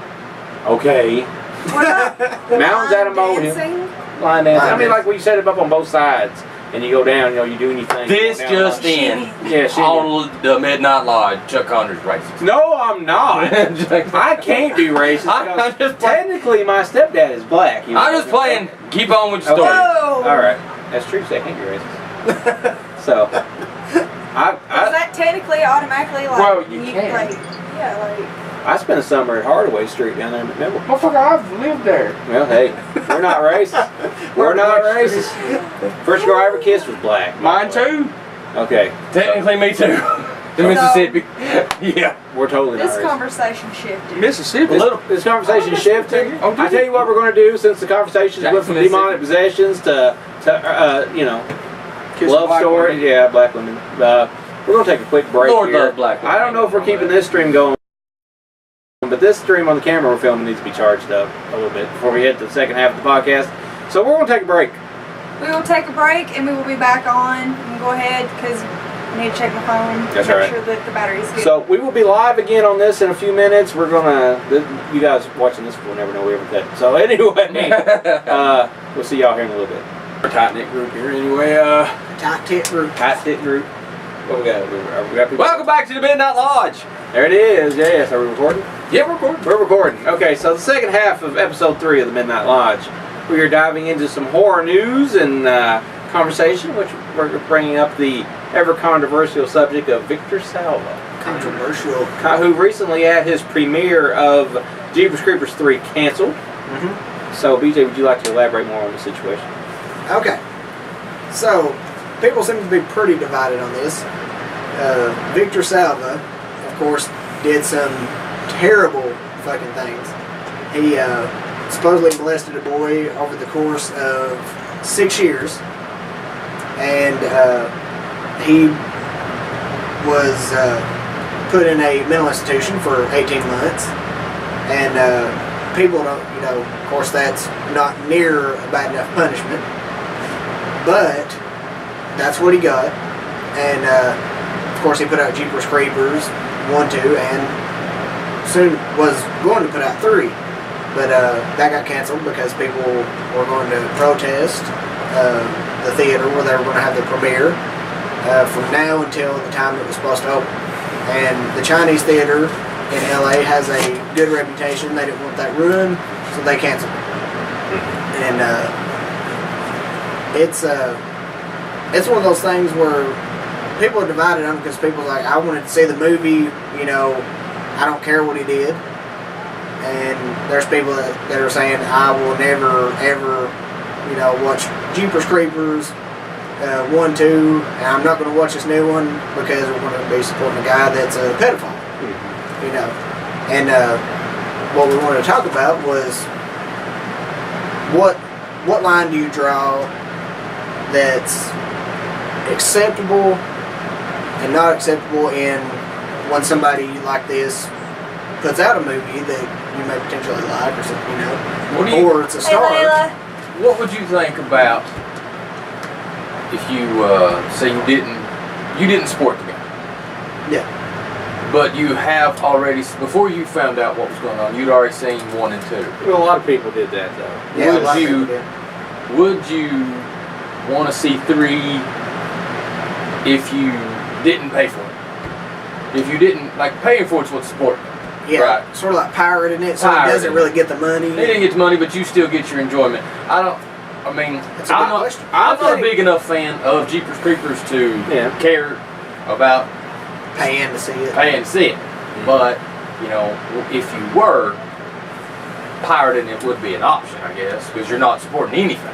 Okay. What about Mountains out of molehill. dancing? Line dancing. I mean, Line like when you set it up on both sides, and you go down, you know, you do anything. This you go down just line. in. Yeah, shit. On the Midnight Lodge, Chuck Connor's racist. No, I'm not. I can't be racist. I'm because just playing. technically, my stepdad is black. You know? I'm just playing. Keep on with your Okay. story. Whoa! All right, that's true. So I can't be racist. So, Is that technically automatically like? Well, you can. Like, yeah, like. I spent a summer at Hardaway Street down there in McMinnville. Motherfucker, I've lived there. Well, hey, we're not racist. We're not racist. First girl I ever kissed was black. Mine too. Okay, Technically, me too. The Mississippi. Yeah. we're totally not This racist. conversation shifted. Mississippi. A little. This conversation shifted. Oh, did I tell you what we're going to do since the conversation went from Jackson, demonic possessions to you know, Kiss love black story. women. Yeah, black women. We're going to take a quick break Lord here. love black women. I don't know if we're keeping this stream going, but this stream on the camera we're filming needs to be charged up a little bit before we head to the second half of the podcast. So we're going to take a break. We will take a break and we will be back on. We'll go ahead because I need to check my phone. That's make all right. sure that the battery's good. So we will be live again on this in a few minutes. We're gonna, you guys watching this will never know we ever cut. So anyway, we'll see y'all here in a little bit. Our tight knit group here anyway. Tight tip group. Tight knit group. What we got? We got people? Welcome back to the Midnight Lodge. There it is. Yes. Are we recording? Yeah, we're recording. We're recording. Okay. So the second half of episode 3 of the Midnight Lodge, we are diving into some horror news and conversation, which we're bringing up the ever controversial subject of Victor Salva. Controversial. Who recently had his premiere of Jeepers Creepers 3 canceled. So, BJ, would you like to elaborate more on the situation? Okay. So, people seem to be pretty divided on this. Victor Salva, of course, did some terrible fucking things. He supposedly molested a boy over the course of 6 years. And he was put in a mental institution for 18 months. And people don't, you know, of course that's not near a bad enough punishment. But that's what he got. And of course, he put out Jeepers Creepers 1, 2, and soon was going to put out 3. But that got canceled because people were going to protest the theater where they were going to have the premiere from now until the time it was supposed to open. And the Chinese theater in LA has a good reputation. They didn't want that ruined, so they canceled it. And it's one of those things where people are divided on it because people are like, I wanted to see the movie, you know, I don't care what he did. And there's people that are saying, I will never, ever, you know, watch Jeepers Creepers 1, 2, and I'm not going to watch this new one because we're going to be supporting a guy that's a pedophile, you know. And what we wanted to talk about was what line do you draw that's acceptable and not acceptable in when somebody like this puts out a movie that you may potentially like or something, you know, or it's a star. Hey, Layla. What would you think about if you say you didn't support the guy? Yeah. But you have already, before you found out what was going on, you'd already seen 1 and 2. Well, a lot of people did that though. Yeah, Would you want to see 3 if you didn't pay for it? If you didn't, like, paying for it's what support. Yeah, right. Sort of like pirating it, so it doesn't really get the money. They didn't get the money, but you still get your enjoyment. I'm not a big enough fan of Jeepers Creepers to care about paying to see it. Mm-hmm. But, you know, if you were, pirating it would be an option, I guess, because you're not supporting anything.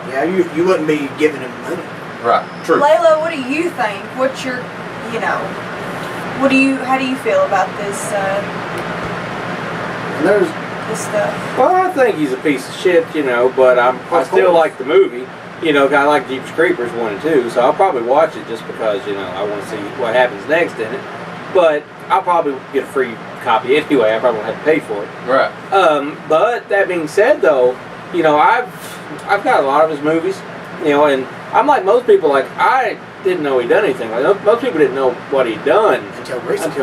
Yeah, you wouldn't be giving him money. Right, true. Layla, what do you think? What's your, you know, how do you feel about this, this stuff? Well, I think he's a piece of shit, you know, but I still like the movie. You know, I like Jeepers Creepers 1 and 2, so I'll probably watch it just because, you know, I want to see what happens next in it. But I'll probably get a free copy anyway. I probably won't have to pay for it. Right. But that being said, though, you know, I've got a lot of his movies, you know, and I'm like most people. Like, I didn't know he'd done anything. Like, most people didn't know what he'd done until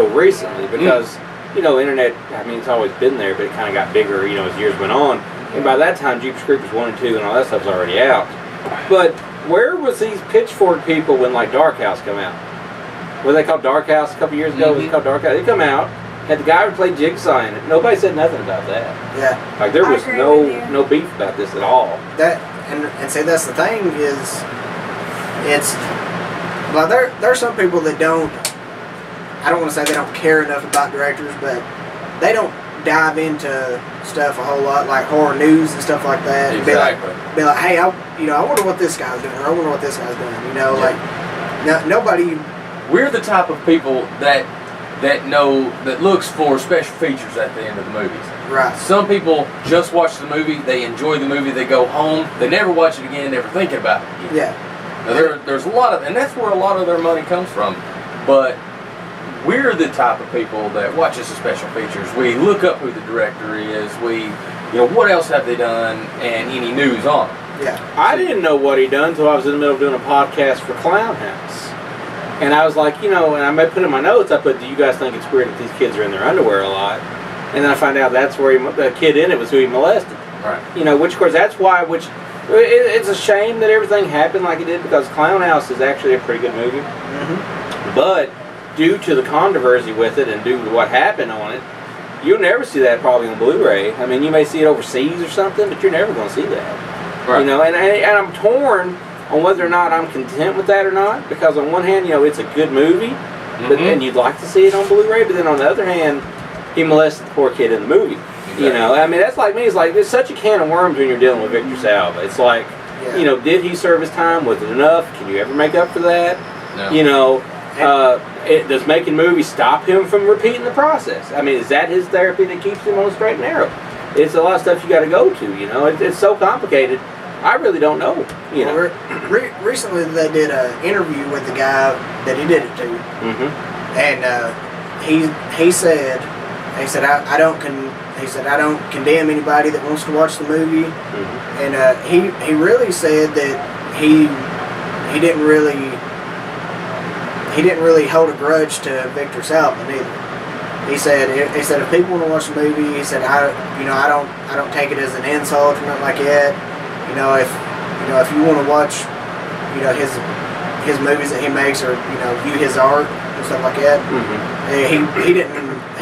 recently because, you know, internet. I mean, it's always been there, but it kind of got bigger, you know, as years went on. And by that time, Jeepers Creepers 1 and 2 and all that stuff was already out. But where was these Pitchfork people when, like, Dark House come out? What they called Dark House a couple years ago? It was called Dark House. They come out, had the guy who played Jigsaw in it. Nobody said nothing about that. Yeah. Like, there was no beef about this at all. That and see, that's the thing is, it's well, there's some people that don't. I don't want to say they don't care enough about directors, but they don't dive into stuff a whole lot, like horror news and stuff like that. Exactly. Be like, hey, I wonder what this guy's doing, or I wonder what this guy's doing. You know, like nobody. We're the type of people that looks for special features at the end of the movies. Right. Some people just watch the movie, they enjoy the movie, they go home, they never watch it again, never thinking about it again. Yeah. Now there's a lot of, and that's where a lot of their money comes from. But we're the type of people that watches the special features. We look up who the director is. What else have they done, and any news on it. Yeah. I didn't know what he'd done until I was in the middle of doing a podcast for Clown House. And I was like, and I put in my notes, I put, do you guys think it's weird that these kids are in their underwear a lot? And then I find out that's where the kid in it was who he molested. Right. Which of course that's why, it's a shame that everything happened like it did because Clown House is actually a pretty good movie. Mm-hmm. But due to the controversy with it and due to what happened on it, you'll never see that probably on Blu-ray. I mean, you may see it overseas or something, but you're never going to see that. Right. And I'm torn on whether or not I'm content with that or not, because on one hand, it's a good movie, but and you'd like to see it on Blu-ray, but then on the other hand, he molested the poor kid in the movie. Exactly. I mean, that's like me. It's like, it's such a can of worms when you're dealing with Victor Salva. It's like, did he serve his time? Was it enough? Can you ever make up for that? No. Does making movies stop him from repeating the process? I mean, is that his therapy that keeps him on the straight and narrow? It's a lot of stuff you got to go to. It's so complicated. I really don't know. Recently they did an interview with the guy that he did it to, and he said I don't condemn anybody that wants to watch the movie, and he really said that he didn't really. he didn't really hold a grudge to Victor Salva either. He said if people want to watch the movie, he said I don't take it as an insult or nothing like that. If you want to watch his movies that he makes or view his art and stuff like that, he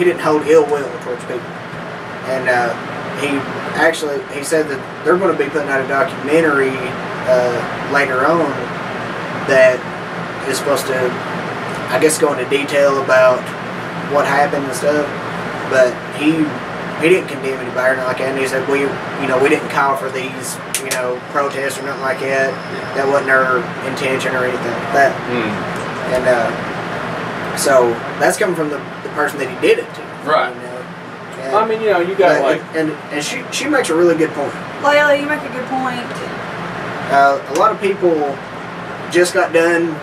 didn't hold ill will towards people. And he said that they're going to be putting out a documentary later on that is supposed to, I guess, go into detail about what happened and stuff. But he didn't condemn anybody or nothing like that. And he said we didn't call for these protests or nothing like that. That wasn't our intention or anything like that. And so that's coming from the person that he did it to. Right. And, I mean, you got and she makes a really good point. Layla, you make a good point. A lot of people just got done,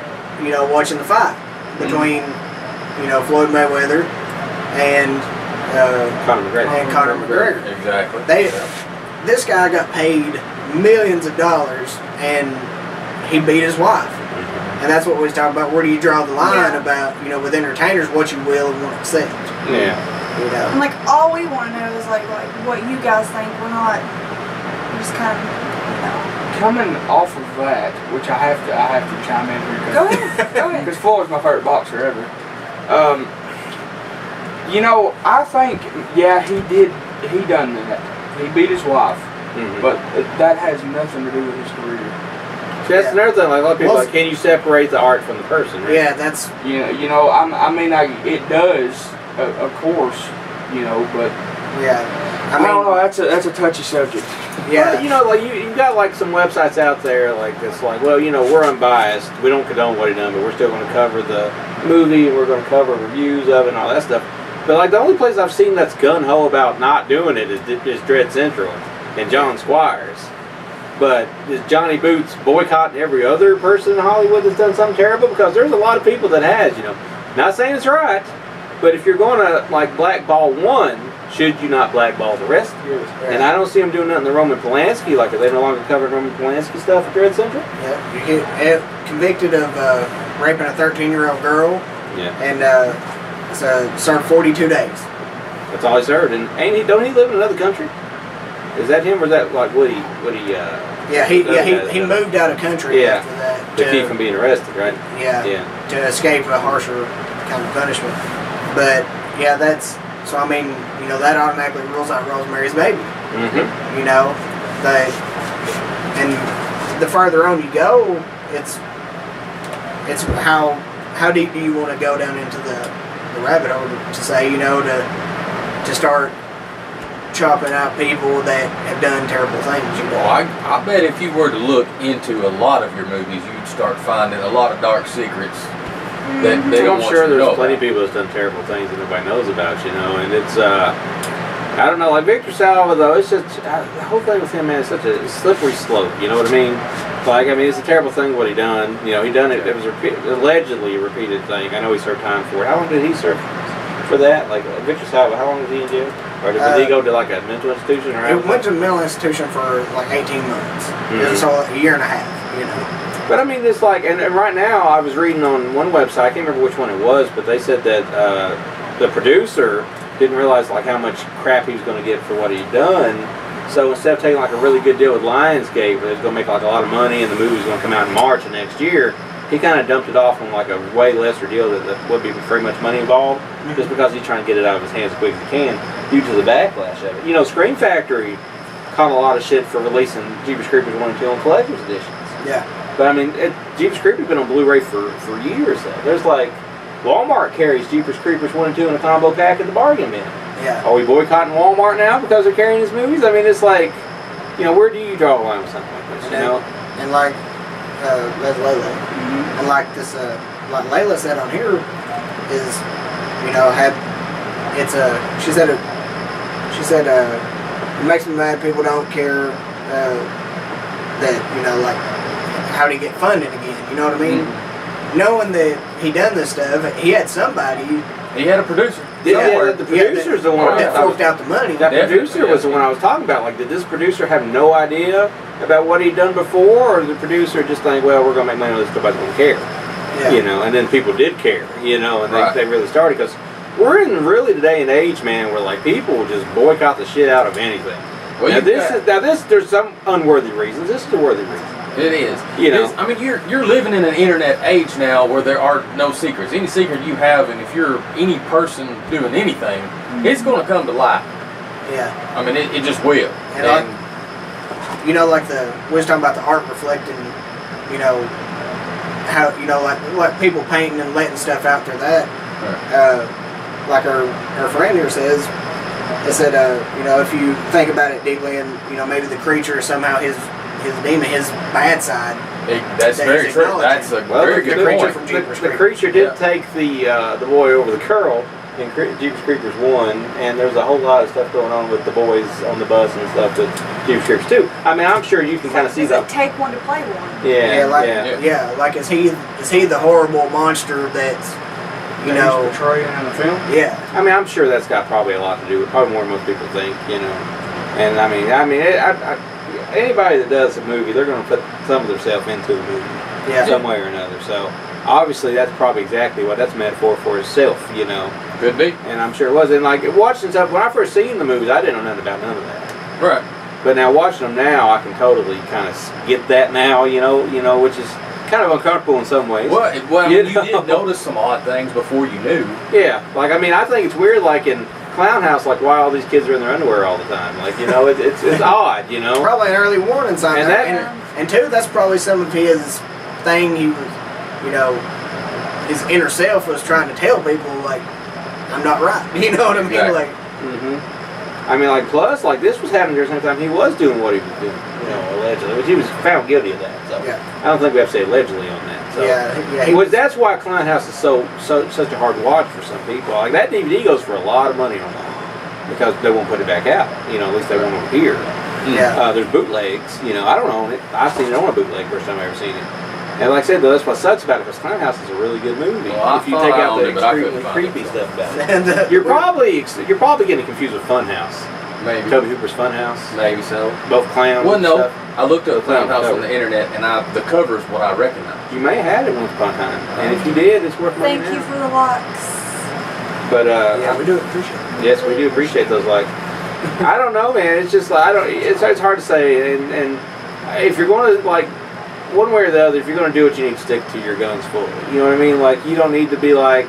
watching the fight between, Floyd Mayweather and Conor McGregor. Exactly. This guy got paid millions of dollars, and he beat his wife. And that's what we was talking about. Where do you draw the line about, with entertainers, what you will and won't accept? Yeah. And like all we want to know is like what you guys think. We're just kind of, Coming off of that, which I have to chime in here. Go ahead. Because Floyd's my favorite boxer ever. I think, he done that. He beat his wife, but that has nothing to do with his career. See, that's another thing. Like a lot of people, can you separate the art from the person? Right? Yeah, that's. It does, of course, but. Yeah. I don't know. That's a touchy subject. Yeah. Well, you got like some websites out there like it's like, well, we're unbiased. We don't condone what he done, but we're still going to cover the movie and we're going to cover reviews of it and all that stuff. But like the only place I've seen that's gun ho about not doing it is Dread Central and John Squires. But is Johnny Boots boycotting every other person in Hollywood that's done something terrible? Because there's a lot of people that has, not saying it's right, but if you're going to like blackball one, should you not blackball the rest? And I don't see them doing nothing to Roman Polanski. Like, are they no longer covering Roman Polanski stuff at Dread Central? Yeah, you get convicted of raping a 13-year-old girl. Yeah. And served 42 days. That's all he served. And don't he live in another country? Is that him or is that like what he? He moved out of country after that to keep from being arrested, right? Yeah. To escape a harsher kind of punishment. But yeah, that's. So I mean, that automatically rules out Rosemary's Baby. And the farther on you go, it's how deep do you want to go down into the rabbit hole to say, to start chopping out people that have done terrible things. Well, I bet if you were to look into a lot of your movies, you'd start finding a lot of dark secrets. That they don't I'm sure there's plenty of people that's done terrible things that nobody knows about, and it's, I don't know, like Victor Salva though, it's just, the whole thing with him, man, is such a slippery slope, you know what I mean? Like, it's a terrible thing what he done, he done it, it was allegedly a repeated thing. I know he served time for it. How long did he serve for that? Like, Victor Salva, how long was he in jail? Or did he go to like a mental institution? Or he went to a mental institution for like 18 months. It was a year and a half, But it's like, and right now I was reading on one website, I can't remember which one it was, but they said that the producer didn't realize like how much crap he was going to get for what he'd done. So instead of taking like a really good deal with Lionsgate, where it's going to make like a lot of money and the movie's going to come out in March of next year, he kind of dumped it off on like a way lesser deal that would be very much money involved, just because he's trying to get it out of his hands as quick as he can due to the backlash of it. Scream Factory caught a lot of shit for releasing Jeepers Creepers 1 and 2 on collector's editions. Yeah. But Jeepers Creepers been on Blu-ray for years though. There's like, Walmart carries Jeepers Creepers 1 and 2 in a combo pack at the bargain bin. Yeah. Are we boycotting Walmart now because they're carrying his movies? It's like, where do you draw the line with something like this, And like, that's Layla. And like this, like Layla said on here, is, she said, it makes me mad people don't care, that, like, how do you get funded again, you know what I mean? Knowing that he done this stuff, he had somebody. He had a producer. Yeah, the producer's the one that forked out the money. That producer was the one I was talking about. Like, did this producer have no idea about what he'd done before, or did the producer just think, well, we're going to make money on this, nobody's going to care? Yeah. You know, and then people did care, you know, and Right. they really started, because we're in really the day and age, man, where like people will just boycott the shit out of anything. Well, Now this there's some unworthy reasons. This is a worthy reason. It is. You know. I mean, you're living in an internet age now where there are no secrets. Any secret you have, and if you're any person doing anything, it's going to come to light. Yeah. I mean, it just will. And you know, like we was talking about the art reflecting, you know, how, you know, like people painting and letting stuff out through that. Like our friend here says, it said, you know, if you think about it deeply, and you know, maybe the creature is somehow his demon, his bad side. That's that very he's true. acknowledging. That's a Well, very the good creature point. the creature did take the boy over the curl in Jeepers Creepers 1, and there's a whole lot of stuff going on with the boys on the bus and stuff with Jeepers Creepers 2. I mean, I'm sure you can kind of see Does that. it take one to play one? Yeah, Like is he the horrible monster that's, you know, he's portraying in the film. yeah. I mean, I'm sure that's got probably a lot to do with, probably more than most people think, you know. And I mean, anybody that does a movie, they're going to put some of themselves into the movie, Yeah. some way or another. So obviously, that's probably exactly what that's a metaphor for itself, you know. Could be. And I'm sure it was. And like watching stuff, when I first seen the movies, I didn't know nothing about none of that. Right. But now watching them now, I can totally kind of get that now, you know, which is kind of uncomfortable in some ways. Well, I mean, You you know? did notice some odd things before you knew. Yeah, like I mean, I think it's weird, like in Clown House, like why all these kids are in their underwear all the time. Like, you know, it's odd, you know. Probably an early warning sign. And And two, that's probably some of his thing. He was, you know, his inner self was trying to tell people, like, I'm not right. You know what I mean? Exactly. Like, I mean, like, plus, like, this was happening during the same time he was doing what he was doing, you know, allegedly, which he was found guilty of that. So Yeah. I don't think we have to say allegedly on that. So. he was, That's why Clown House is such a hard watch for some people. Like, that DVD goes for a lot of money online because they won't put it back out. You know, at least they won't over here. yeah. There's bootlegs. You know, I don't own it. I've seen it on a bootleg first time I ever seen it. And like I said, though, that's what sucks about it, because Clown House is a really good movie. Well, I if you thought take I out owned the it, but I extremely couldn't find it, creepy so. stuff about it. And, You're probably getting confused with Funhouse. Maybe. Toby Hooper's Funhouse. Maybe so. Both clowns. Well, and no. stuff. I looked up Clown Clown House cover. on the internet, and the cover is what I recognize. You may have had it once upon a time, and if you did, it's worth money Thank you now. for the likes. But yeah, we do appreciate it. yes, we do appreciate those likes. I don't know, man. It's just like I don't. It's hard to say, and if you're going to like. One way or the other, if you're going to do it, you need to stick to your guns fully. You know what I mean? Like, you don't need to be like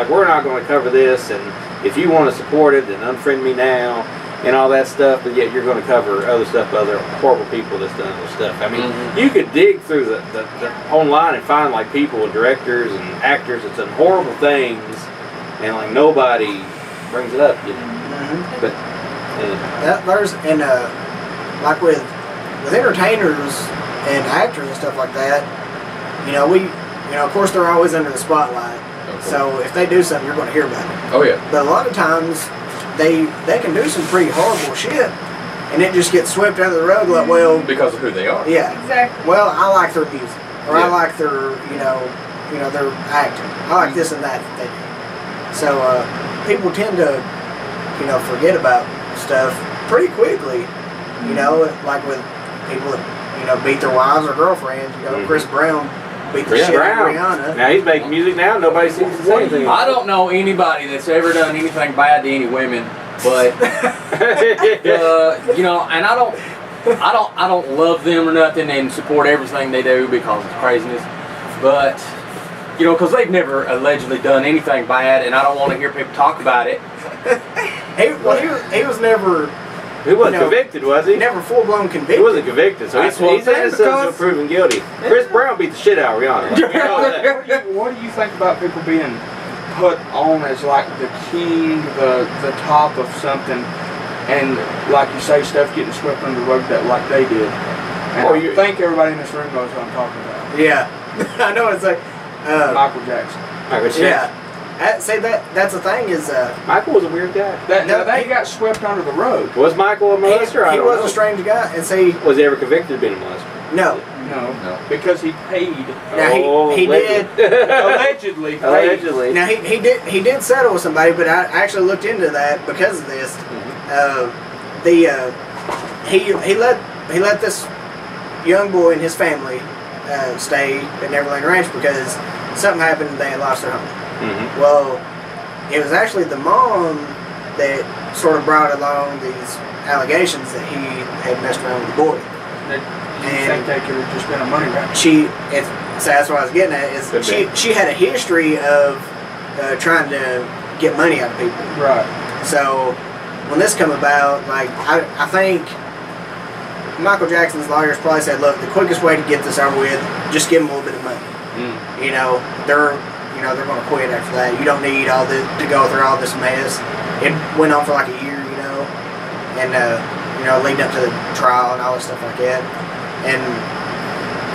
we're not going to cover this, and if you want to support it, then unfriend me now, and all that stuff, but yet you're going to cover other stuff, other horrible people that's done other stuff. I mean, you could dig through the online and find, like, people and directors and actors that's done horrible things, and, like, nobody brings it up, you know? But, There's, and, like with entertainers and actors and stuff like that, you know, of course they're always under the spotlight. So if they do something, you're going to hear about it. Oh, yeah. But a lot of times, they can do some pretty horrible shit, and it just gets swept under the rug. Like, well, Because of who they are. yeah, Exactly. well, I like their music, or I Yeah. like their, you know, their acting. I like this and that they do. So people tend to, you know, forget about stuff pretty quickly. You know, like with people that, you know, beat their wives or girlfriends. You know, Chris Brown beat the Chris shit out of Brown. Rihanna. Now he's making music now. Nobody seems to say anything. I don't know anybody that's ever done anything bad to any women, but you know, and I don't love them or nothing and support everything they do because it's craziness. But you know, because they've never allegedly done anything bad, and I don't want to hear people talk about it. He was never He wasn't You know, convicted, was he? never full blown convicted. He wasn't convicted, so That's he's what I'm saying, innocent until because- proven guilty. Chris Brown beat the shit out of Rihanna. Like, you know that. What do you think about people being put on as like the king, the top of something, and like you say, stuff getting swept under the rug that like they did? And Oh, I think everybody in this room knows what I'm talking about. Yeah, I know. It's like Michael Jackson. Michael Jackson. yeah. Say that's the thing is Michael was a weird guy. No, They he- got swept under the rug. Was Michael a molester? I he don't was know. a strange guy, and see, Was he ever convicted of being a molester? no. No, because he paid. Now he did. Allegedly paid. Allegedly. Now he did settle with somebody, but I actually looked into that because of this. He let this young boy and his family stay at Neverland Ranch because something happened and they had lost their home. Mm-hmm. Well, it was actually the mom that sort of brought along these allegations that he had messed around with the boy. You think that could have just been a money grab? So that's what I was getting at. Is she had a history of trying to get money out of people. Right. So when this come about, like I think Michael Jackson's lawyers probably said, look, the quickest way to get this over with, just give them a little bit of money. You know, they're going to quit after that. You don't need all this to go through all this mess. It went on for like a year, you know, and leading up to the trial and all this stuff like that. And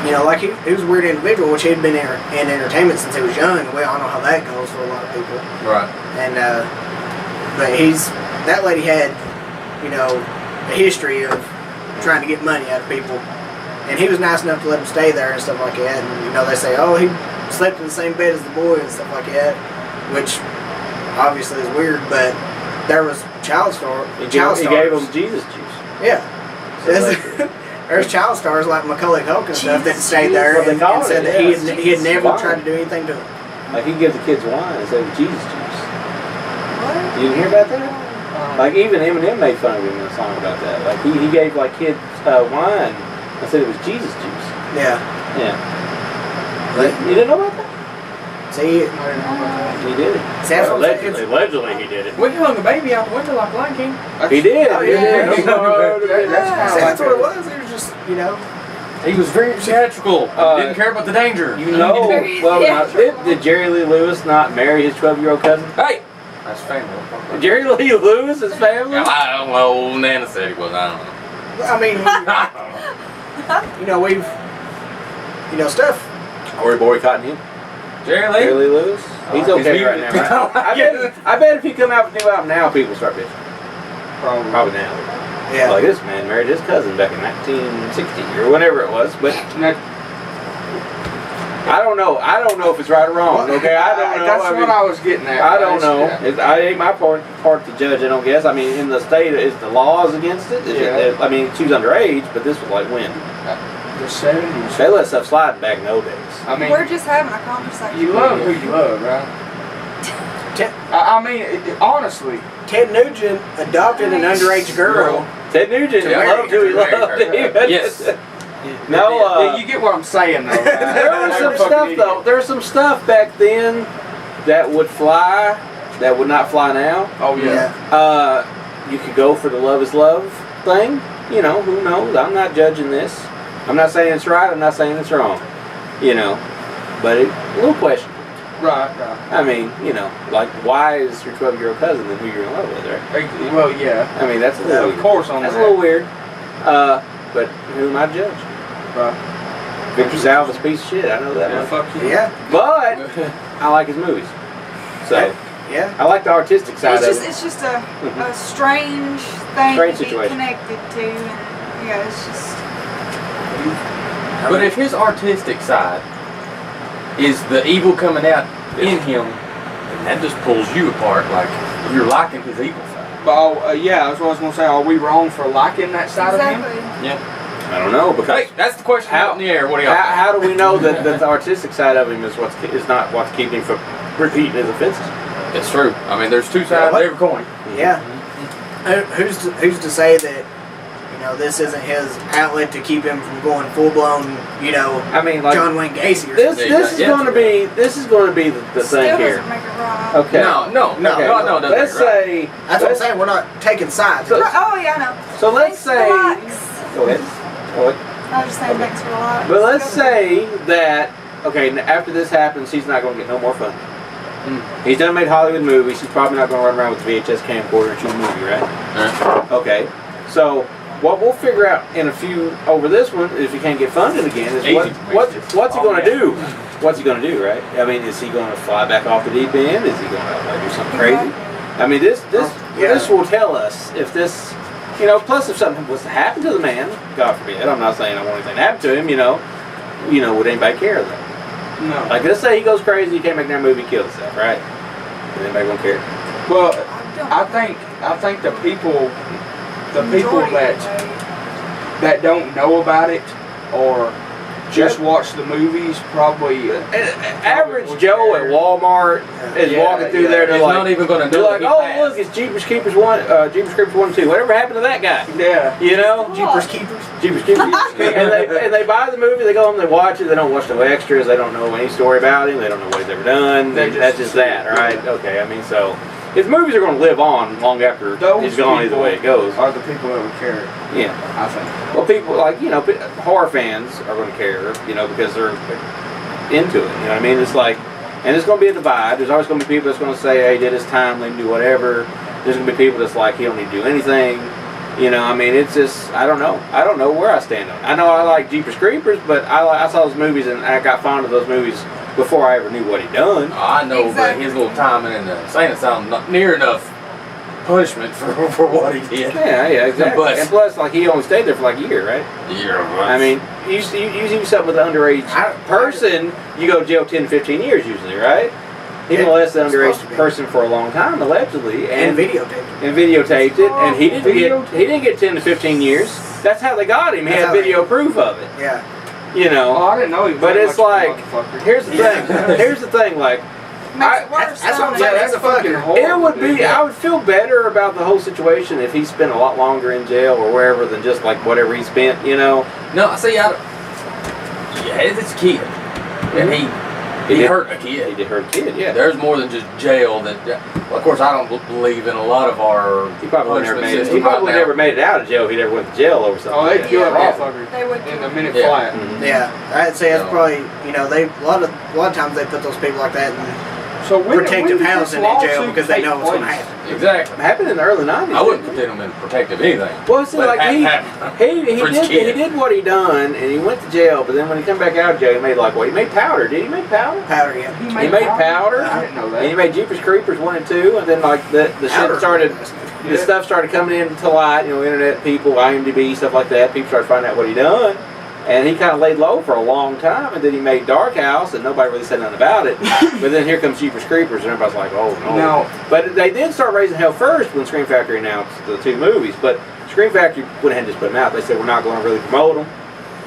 you know, like he was a weird individual, which he'd been in entertainment since he was young. We all know how that goes for a lot of people. Right. And but that lady had, you know, a history of trying to get money out of people, and he was nice enough to let him stay there and stuff like that. And you know, they say, oh, he slept in the same bed as the boy and stuff like that, which obviously is weird. But there was child stars. He gave him Jesus juice. Yeah. There's child stars like Macaulay Culkin and stuff that stayed there and said that he had never tried to do anything to him. Like he gives the kids wine and said Jesus juice. What? You didn't hear about that? Like even Eminem made fun of him in a song about that. Like he gave like kids wine and said it was Jesus juice. Yeah. Yeah. You didn't know about that? See, He did it. Allegedly he did it. We hung a baby out the window like Lion King. He did. Oh, He yeah. did. That's what it was. It was just, you know. He was very theatrical. Didn't care about the danger. You know, well, now, did Jerry Lee Lewis not marry his 12-year-old cousin? Hey! That's family. Jerry Lee Lewis is family? I don't know. Nana said he was. I don't know. I mean, you know, stuff. Are we boycotting him? Jerry Jerry Lee? Lee Lewis? He's okay right now, right? I bet if he come out with a new album now, people start bitching. Probably now. Yeah. Like this man married his cousin back in 1960 or whenever it was, but I don't know. I don't know if it's right or wrong. Okay, I don't know. That's what I was getting at. I don't know. I ain't my part to judge. I don't guess. I mean, in the state, is the laws against it? I mean, she was underage, but this was like when The 70s. they let stuff slide back in the old days. I mean, We're just having a conversation. you love who you love, right? I mean, honestly. Ted Nugent adopted an underage girl. Ted Nugent loved who he loved. Yes. No, you get what I'm saying, though. there was some stuff though. There's some stuff back then that would fly, that would not fly now. Oh yeah. You could go for the love is love thing. You know, who knows? I'm not judging this. I'm not saying it's right. I'm not saying it's wrong. You know, but a little question. Right. I mean, you know, like why is your 12-year-old cousin than who you're in love with, right? Well, yeah. I mean, that's a little Of course, on that's that. a little weird. But who am I to judge? Right. Victor Salva's a piece of shit. I know that Yeah, much. fuck you. Yeah. But I like his movies. So Yeah. I like the artistic side of it. It's just a strange thing Strange to be situation. connected to, and yeah, it's just. But if his artistic side is the evil coming out in him, then that just pulls you apart. Like you're liking his evil side. But yeah, that's what I was gonna say. Are we wrong for liking that side of him? Exactly. Yeah. I don't know because Hey, that's the question out in the air. What do y'all? how do we know that the artistic side of him is not what's keeping him from repeating his offenses? It's true. I mean, there's two sides to every coin. Yeah. Who's to say that, you know, this isn't his outlet to keep him from going full blown, you know, I mean, like John Wayne Gacy or this something. is going to be the thing Still here. doesn't make it right. Okay. No. Okay. Let's say That's what I'm saying. We're not taking sides. So- Oh yeah, I know. So let's Thanks say. for the likes. Go ahead. I was just saying thanks for the likes. But let's say that after this happens, he's not going to get no more fun. He's done made Hollywood movies. He's probably not going to run around with a VHS camcorder and shoot a movie, right? Okay. So what we'll figure out in a few over this one, if he can't get funded again, is what's he going to do? What's he going to do, right? I mean, is he going to fly back off the deep end? Is he going to do something crazy? I mean, this will tell us if this, you know. Plus, if something was to happen to the man, God forbid. I'm not saying I want anything to happen to him. You know, would anybody care though? No. Like, let's say he goes crazy, he can't make that movie, kill himself, right? Is anybody gonna care? Well, I think the people that don't know about it, or just watch the movies, probably. Average Joe at Walmart is walking through there. They're He's like, not even going to they're know. like, oh look, it's Jeepers Creepers 1, Jeepers Creepers 1 and 2. Whatever happened to that guy? Yeah. You know, Jeepers Keepers. Jeepers Creepers. and they buy the movie. They go home. They watch it. They don't watch no extras. They don't know any story about him. They don't know what he's ever done. That's just that, right? Okay. I mean, so his movies are going to live on long after he's gone. Either way it goes. Are the people that would care? Yeah. I think. Well, people like horror fans are going to care, because they're into it. You know what I mean? It's like, and it's going to be a divide. There's always going to be people that's going to say, "Hey, he did his time. Let him do whatever." There's going to be people that's like, "He don't need to do anything." I mean, it's just, I don't know. I don't know where I stand on it. I know I like Jeepers Creepers, but I saw those movies and I got fond of those movies before I ever knew what he'd done. I know, but his little timing in the insane asylum not near enough punishment for what he did. Yeah, exactly. But, and plus, like, he only stayed there for like a year, right? Yeah, I mean, you do something with an underage person, you go to jail 10 to 15 years usually, right? He molested an underage person for a long time, allegedly, and videotaped it. And he didn't get 10 to 15 years. That's how they got him. He had video proof of it. Yeah. Oh, I didn't know he was. But it's like, here's the thing. Here's the thing. Like, That's what I'm saying. That's a fucking it would be. I would feel better about the whole situation if he spent a lot longer in jail or wherever than just like whatever he spent. No, see, it's a kid, and he hurt a kid. He did hurt a kid. Yeah. There's more than just jail. Well, of course, I don't believe in a lot of our. He probably never made it out of jail. If he never went to jail over something. Oh, they'd kill a motherfucker. They would in a minute flat. Mm-hmm. Yeah, I'd say that's probably they a lot of times they put those people like that in protective housing in jail because they know what's going to happen. Exactly. It happened in the early 90s. I wouldn't put them in protective anything. Well, see, like he did what he done, and he went to jail. But then when he come back out of jail, he made he made Powder. Did he make Powder? Powder, yeah. He made Powder. I didn't know that. And he made Jeepers Creepers 1 and 2, and then the shit started. The stuff started coming into light. Internet people, IMDb, stuff like that. People started finding out what he done. And he kind of laid low for a long time, and then he made Dark House, and nobody really said nothing about it. But then here comes Jeepers Creepers, and everybody's like, oh no. No. But they did start raising hell first when Scream Factory announced the 2 movies. But Scream Factory went ahead and just put them out. They said, we're not going to really promote them,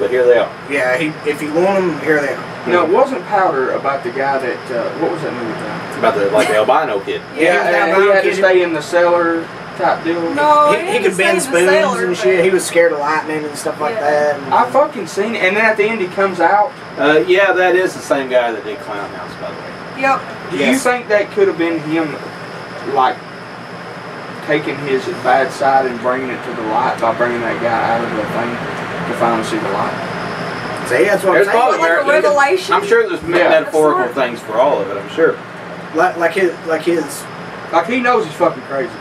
but here they are. Yeah, if you want them, here they are. No, it wasn't Powder about the guy that, what was that movie about? About the albino kid. Yeah, he had to stay in the cellar type deal. No, he could bend spoons and shit. He was scared of lightning and stuff like that. And I fucking seen it, and then at the end he comes out. Yeah, that is the same guy that did Clown House, by the way. Yep. Do you think that could have been him, like, taking his bad side and bringing it to the light by bringing that guy out of the thing to finally see the light? See, that's what I'm saying. Like a revelation. I'm sure there's metaphorical things for all of it. I'm sure. Like he knows he's fucking crazy.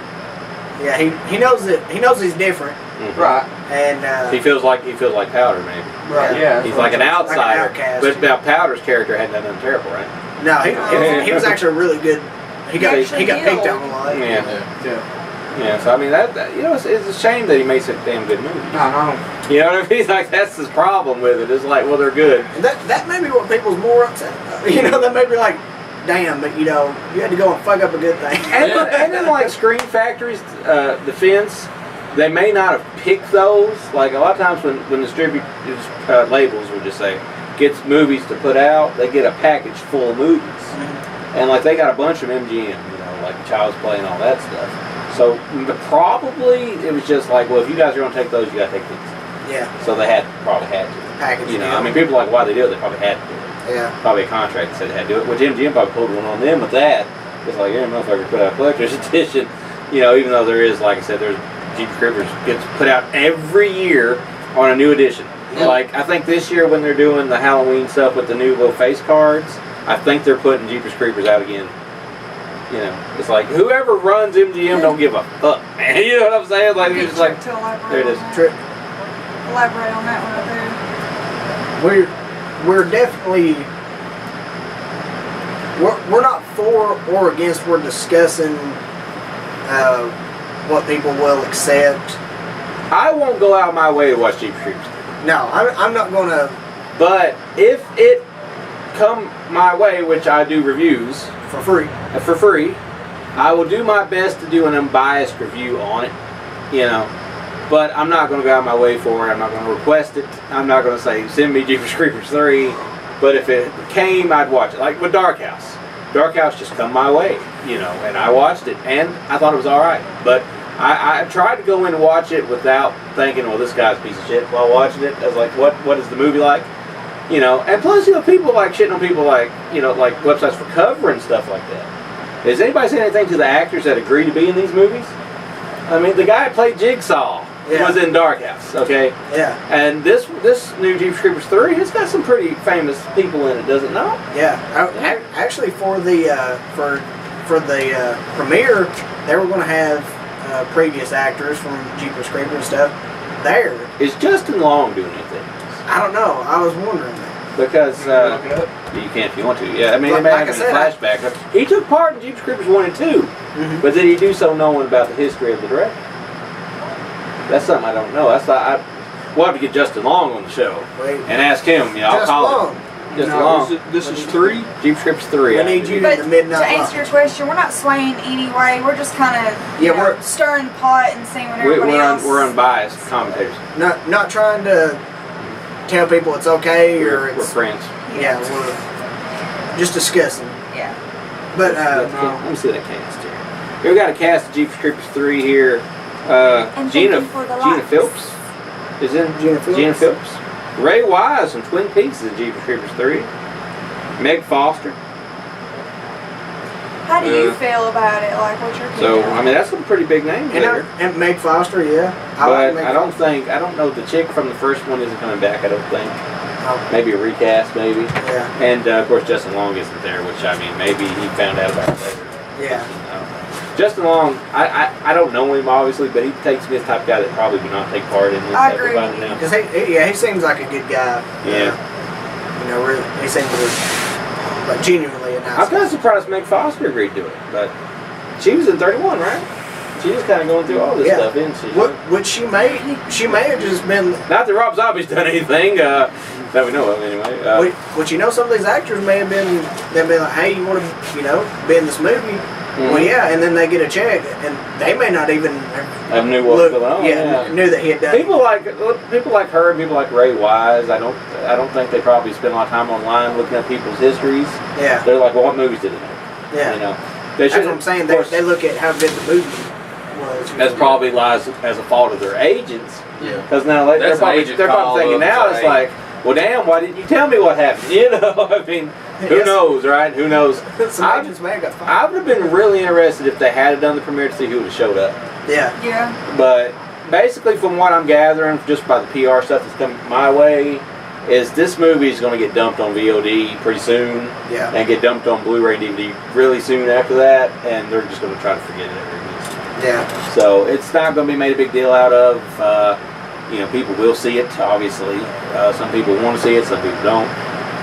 Yeah, he knows it. He knows he's different. Mm-hmm. Right. And he feels like Powder, maybe. Right. Yeah. He's like an outsider. Like an but now Powder's character hadn't done nothing terrible, right? No, he was actually really good. He got picked on a lot. Yeah. So I mean it's a shame that he makes a damn good movie. I know. You know what I mean? Like that's his problem with it. It's like, well, they're good. And that may be what people's more upset about. That may be like, damn, but you had to go and fuck up a good thing. And then like Scream Factory's defense, they may not have picked those. Like a lot of times when distributors labels would just say gets movies to put out, they get a package full of movies, and like they got a bunch of MGM, like Child's Play and all that stuff. So probably it was just like, well, if you guys are going to take those, you got to take these. Yeah. So they probably had to. Package. I mean, people are like, why they do it? They probably had to do it. Yeah. Probably a contract that said they had to do it. Which MGM probably pulled one on them with that. It's like, yeah, motherfucker put out collector's edition. Even though there is, like I said, there's Jeepers Creepers gets put out every year on a new edition. Yep. Like I think this year when they're doing the Halloween stuff with the new little face cards, I think they're putting Jeepers Creepers out again. It's like whoever runs MGM don't give a fuck, man. You know what I'm saying? Like it's just like there it is. Elaborate on that one right there. We're definitely we're not for or against. We're discussing what people will accept. I won't go out my way to watch Jeepers Creepers. No, I'm not gonna. But if it come my way, which I do reviews for free, I will do my best to do an unbiased review on it. But I'm not going to go out of my way for it. I'm not going to request it. I'm not going to say, send me Jeepers Creepers 3. But if it came, I'd watch it. Like with Dark House. Dark House just come my way, you know, and I watched it, and I thought it was all right. But I tried to go in and watch it without thinking, well, this guy's a piece of shit while watching it. I was like, what is the movie like? You know, and plus, you know, people like shitting on people like, you know, like websites for cover and stuff like that. Has anybody said anything to the actors that agree to be in these movies? I mean, the guy who played Jigsaw was in Dark House, okay? Yeah. And this new Jeepers Creepers 3, it's got some pretty famous people in it, does it not? Yeah. Actually, for the premiere, they were going to have previous actors from Jeepers Creepers and stuff there. Is Justin Long doing anything? I don't know. I was wondering that. Because you can if you want to. Yeah, I mean, Like they may I have said, flashback. He took part in Jeepers Creepers 1 and 2, but did he do so knowing about the history of the director? That's something I don't know. We'll have to get Justin Long on the show and ask him. You know, I'll call him. Justin Long. This is 3? Jeepers Creepers 3. We need you But in the midnight to answer your question, we're not swaying anyway. We're just kind of we're stirring the pot and seeing what everybody else. We're unbiased commentators. Not trying to tell people it's okay or We're it's friends. yeah, we're just discussing. Yeah. But Let me see that cast here. We've got a cast of Jeepers Creepers 3 here. And Gina for the lights. Phillips is in. Gina Phillips. Ray Wise from Twin Peaks is in Jeepers Creepers 3. Meg Foster. How do you feel about it? Like, what's your So opinion? I mean, that's some pretty big names there. and Meg Foster, yeah. But Meg I don't Foster. think, I don't know, the chick from the first one isn't coming back, I don't think. Oh, Maybe a recast, maybe. yeah, And of course Justin Long isn't there, which I mean, maybe he found out about it later. yeah. Justin Long, I don't know him obviously, but he takes me as the type of guy that probably would not take part in this I type agree of with you. now. Because he seems like a good guy. Yeah. You know, really, he seems like genuinely a nice I'm kind guy. of surprised Meg Foster agreed to it, but she was in 31, right? She was kind of going through all this stuff, isn't she? Which she may have just been. Not that Rob Zombie's done anything that we know of, anyway. Which you know, some of these actors may have been. They've been like, hey, you want to, be in this movie? Well, yeah, and then they get a check, and they may not even I knew what was going on. knew that he had done. People like her and people like Ray Wise. I don't think they probably spend a lot of time online looking at people's histories. Yeah, They're like, well, what movies did they make? yeah. You know, they That's what I'm saying. They look at how good the movie was. That's probably lies as a fault of their agents. Yeah. Because now they're probably thinking now it's like, well, damn, why didn't you tell me what happened? You know, I mean, who knows, right? Who knows? Some agents may have got fired. I would have been really interested if they had done the premiere to see who would have showed up. Yeah. Yeah. But basically, from what I'm gathering, just by the PR stuff that's coming my way, is this movie is going to get dumped on VOD pretty soon. Yeah. And get dumped on Blu-ray and DVD really soon after that, and they're just going to try to forget it ever again. Yeah. So it's not going to be made a big deal out of. People will see it, obviously. Some people want to see it, some people don't.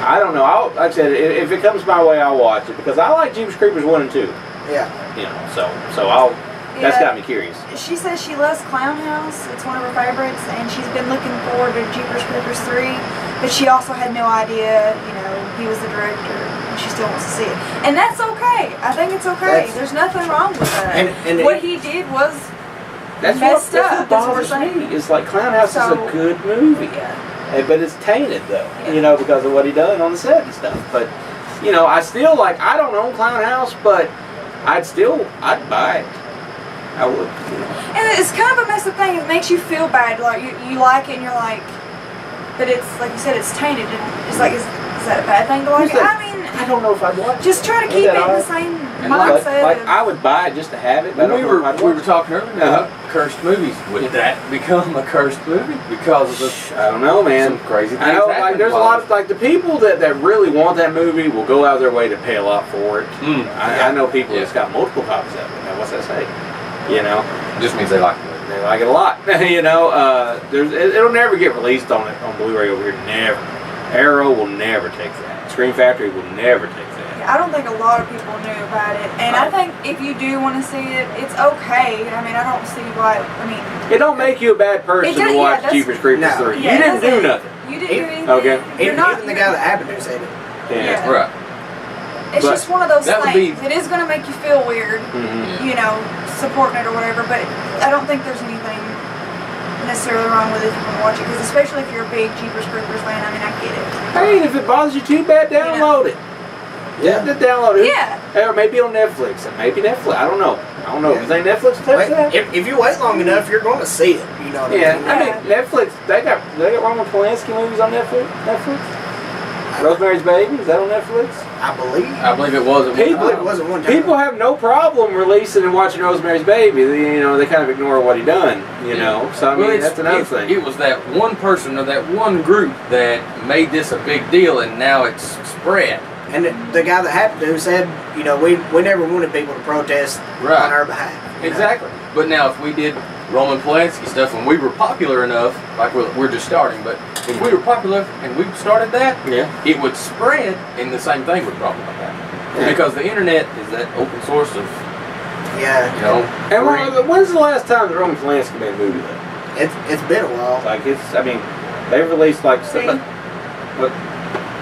I don't know. Like I said, if it comes my way, I'll watch it because I like Jeepers Creepers 1 and 2. Yeah. So I'll. That's got me curious. She says she loves Clown House. It's one of her favorites, and she's been looking forward to Jeepers Creepers 3. But she also had no idea, he was the director, and she still wants to see it. And that's okay. I think it's okay. There's nothing wrong with that. And what he did was That's messed what up. That's what we're bothers saying. me. It's like Clown House is a good movie. Yeah. But it's tainted though, because of what he done on the set and stuff. But, I still I don't own Clown House, but I'd buy it. I would. And it's kind of a messed up thing. It makes you feel bad. Like you like it, and you're like, but it's like you said, it's tainted. And it's like, is that a bad thing to like it? I mean, I don't know if I'd watch it. just try to keep it in the same mindset. I would buy it just to have it. But We were talking earlier about cursed movies. Would that become a cursed movie because of I don't know, man. some crazy things? I know, happening there's a while- lot of the people that really want that movie will go out of their way to pay a lot for it. I know people that's got multiple copies of it. Now, what's that say? It just means they like it. They like it a lot. It'll never get released on Blu-ray over here. Never. Arrow will never take that. Scream Factory will never take that. I don't think a lot of people knew about it, and I think if you do want to see it, it's okay. I mean, I don't see why. It don't make you a bad person to watch Jeepers Creepers 3. Yeah, You didn't do nothing. You didn't do anything. Okay. You're not. Even the guy that Avenue said it. Yeah. Right. It's But just one of those that would things. It is going to make you feel weird, Mm-hmm. supporting it or whatever. But I don't think there's anything, necessarily wrong with it if you want to watch it, because especially if you're a big Jeepers Creepers fan, I mean, I get it. Hey, and if it bothers you too bad, download it. Yeah. Just download it. Yeah. Or maybe on Netflix. Maybe Netflix. I don't know. Yeah. Is they Netflix touch that? If you wait long enough, you're going to see it. You know what I mean? I mean, Netflix, they got Roman Polanski movies on Netflix? Rosemary's Baby, is that on Netflix? I believe it was. it wasn't one time. People have no problem releasing and watching Rosemary's Baby. They kind of ignore what he done, you know. So I mean, that's another thing. It was that one person or that one group that made this a big deal, and now it's spread. And the guy that happened to said, you know, we never wanted people to protest on our behalf. you know? Exactly. But now if we did Roman Polanski stuff when we were popular enough, like we're just starting, but if we were popular and we started that, it would spread, and the same thing would probably happen. Yeah. Because the internet is that open source of, Yeah. you know. And when's the last time the Roman Polanski made a movie though? It's been a while. Like I mean, they released like See? what?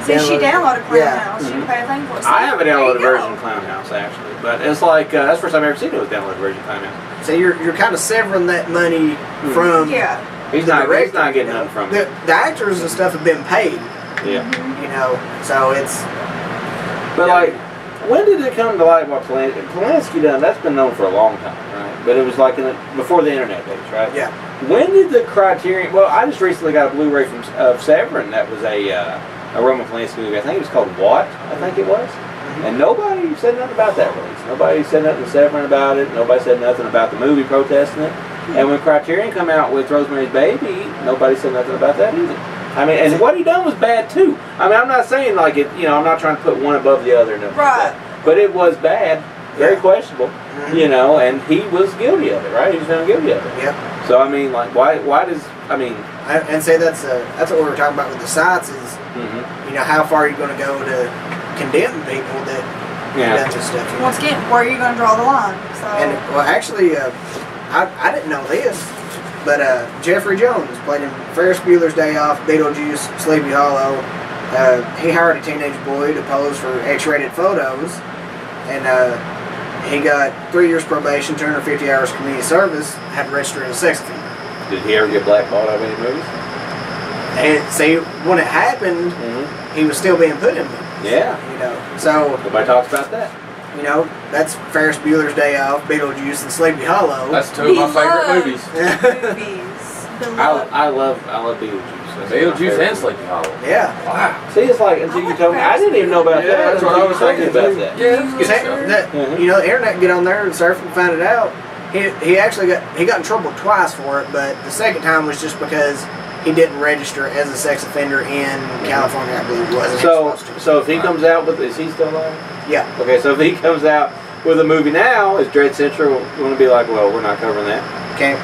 See, she downloaded Clown Yeah. House. She didn't pay a thing for it. I have a There you downloaded go. version of Clown House actually, but it's like that's the first time I've ever seen it was downloaded version of Clown House. So you're kind of severing that money from Yeah. He's the not director, getting you know? nothing from it. The actors and stuff have been paid, Yeah. you know. So it's But like, when did it come to light what Polanski done? That's been known for a long time, right? But it was like before the internet days, right? yeah. When did the Criterion? Well, I just recently got a Blu-ray of Severin. That was a Roman Polanski movie. I think it was called What? I think it was. And nobody said nothing about that release. Nobody said nothing to Severin about it. Nobody said nothing about the movie protesting it. And when Criterion come out with Rosemary's Baby, nobody said nothing about that either. I mean, and what he done was bad too. I mean, I'm not saying like it. You know, I'm not trying to put one above the other. Like that. But it was bad, very questionable. You know, and he was guilty of it, right? He was found guilty of it. Yep. So I mean, like, why does I mean? And say that's what we were talking about with the sites is, you know, how far are you going to go to condemn people that done this stuff? You know? Once again, where are you going to draw the line? So. And well, actually, I didn't know this, but Jeffrey Jones played in Ferris Bueller's Day Off, Beetlejuice, Sleepy Hollow. He hired a teenage boy to pose for X-rated photos, and he got 3 years probation, 250 hours community service, had to register as a sex offender. Did he ever get blackballed out of any movies? And see, when it happened, he was still being put in movies. Yeah. You know, so Nobody talks about that. you know that's Ferris Bueller's Day Off, Beetlejuice, and Sleepy Hollow. That's two of my favorite movies. Movies. Beloved. I love Beetlejuice. That's my Beetlejuice favorite. and Sleepy Hollow. Yeah. Wow. See, it's like until you told me, I didn't even know about that. That's what I was thinking about that. Yeah, it's good Say- stuff. that- You know, the internet get on there and surf and find it out. He actually got in trouble twice for it, but the second time was just because he didn't register as a sex offender in California, I believe it was. and he was supposed to. So if he comes out with, is he still alive? Yeah. Okay, so if he comes out with a movie now, is Dread Central going to be like, well, we're not covering that? Can't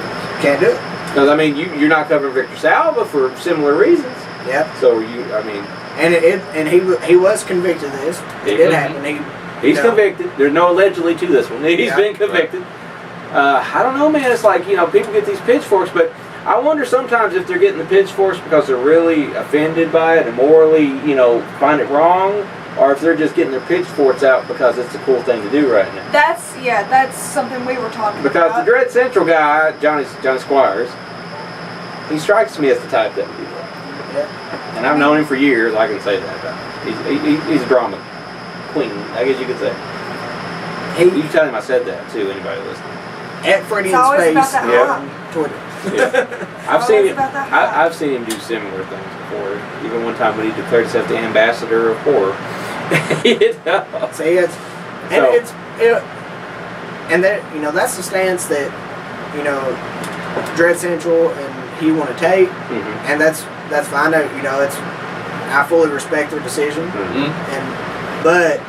do it. Because I mean, you're not covering Victor Salva for similar reasons. Yep. So I mean, And he was convicted of this. It did happen. he's convicted. There's no allegedly to this one. He's Yeah. been convicted. I don't know, man. It's like, you know, people get these pitchforks, but I wonder sometimes if they're getting the pitchforks because they're really offended by it and morally, you know, find it wrong, or if they're just getting their pitchforks out because it's a cool thing to do right now. That's something we were talking Because about. the Dread Central guy, Johnny Squires, he strikes me as the type that would do that. Yeah. And I've known him for years. I can say that about him. He's a drama queen, I guess you could say. You tell him I said that too. Anybody listening? At Freddy It's in always about Space that on Twitter. Yeah. I've Oh, seen it's him. about that hot. I've seen him do similar things before. Even one time when he declared himself the ambassador of horror. You know? See, and that, you know, that's the stance that, you know, Dread Central and he want to take, and that's fine. You know, I fully respect their decision, but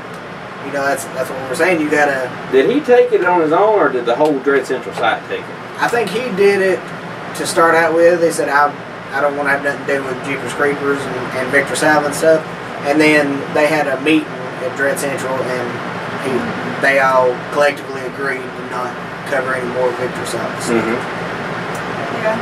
you know, that's what we're saying. You gotta. Did he take it on his own, or did the whole Dread Central site take it? I think he did it to start out with. They said I don't want to have nothing to do with Jeepers Creepers and Victor Salva and stuff. And then they had a meeting at Dread Central, and they all collectively agreed to not cover any more Victor Salva stuff. Yeah.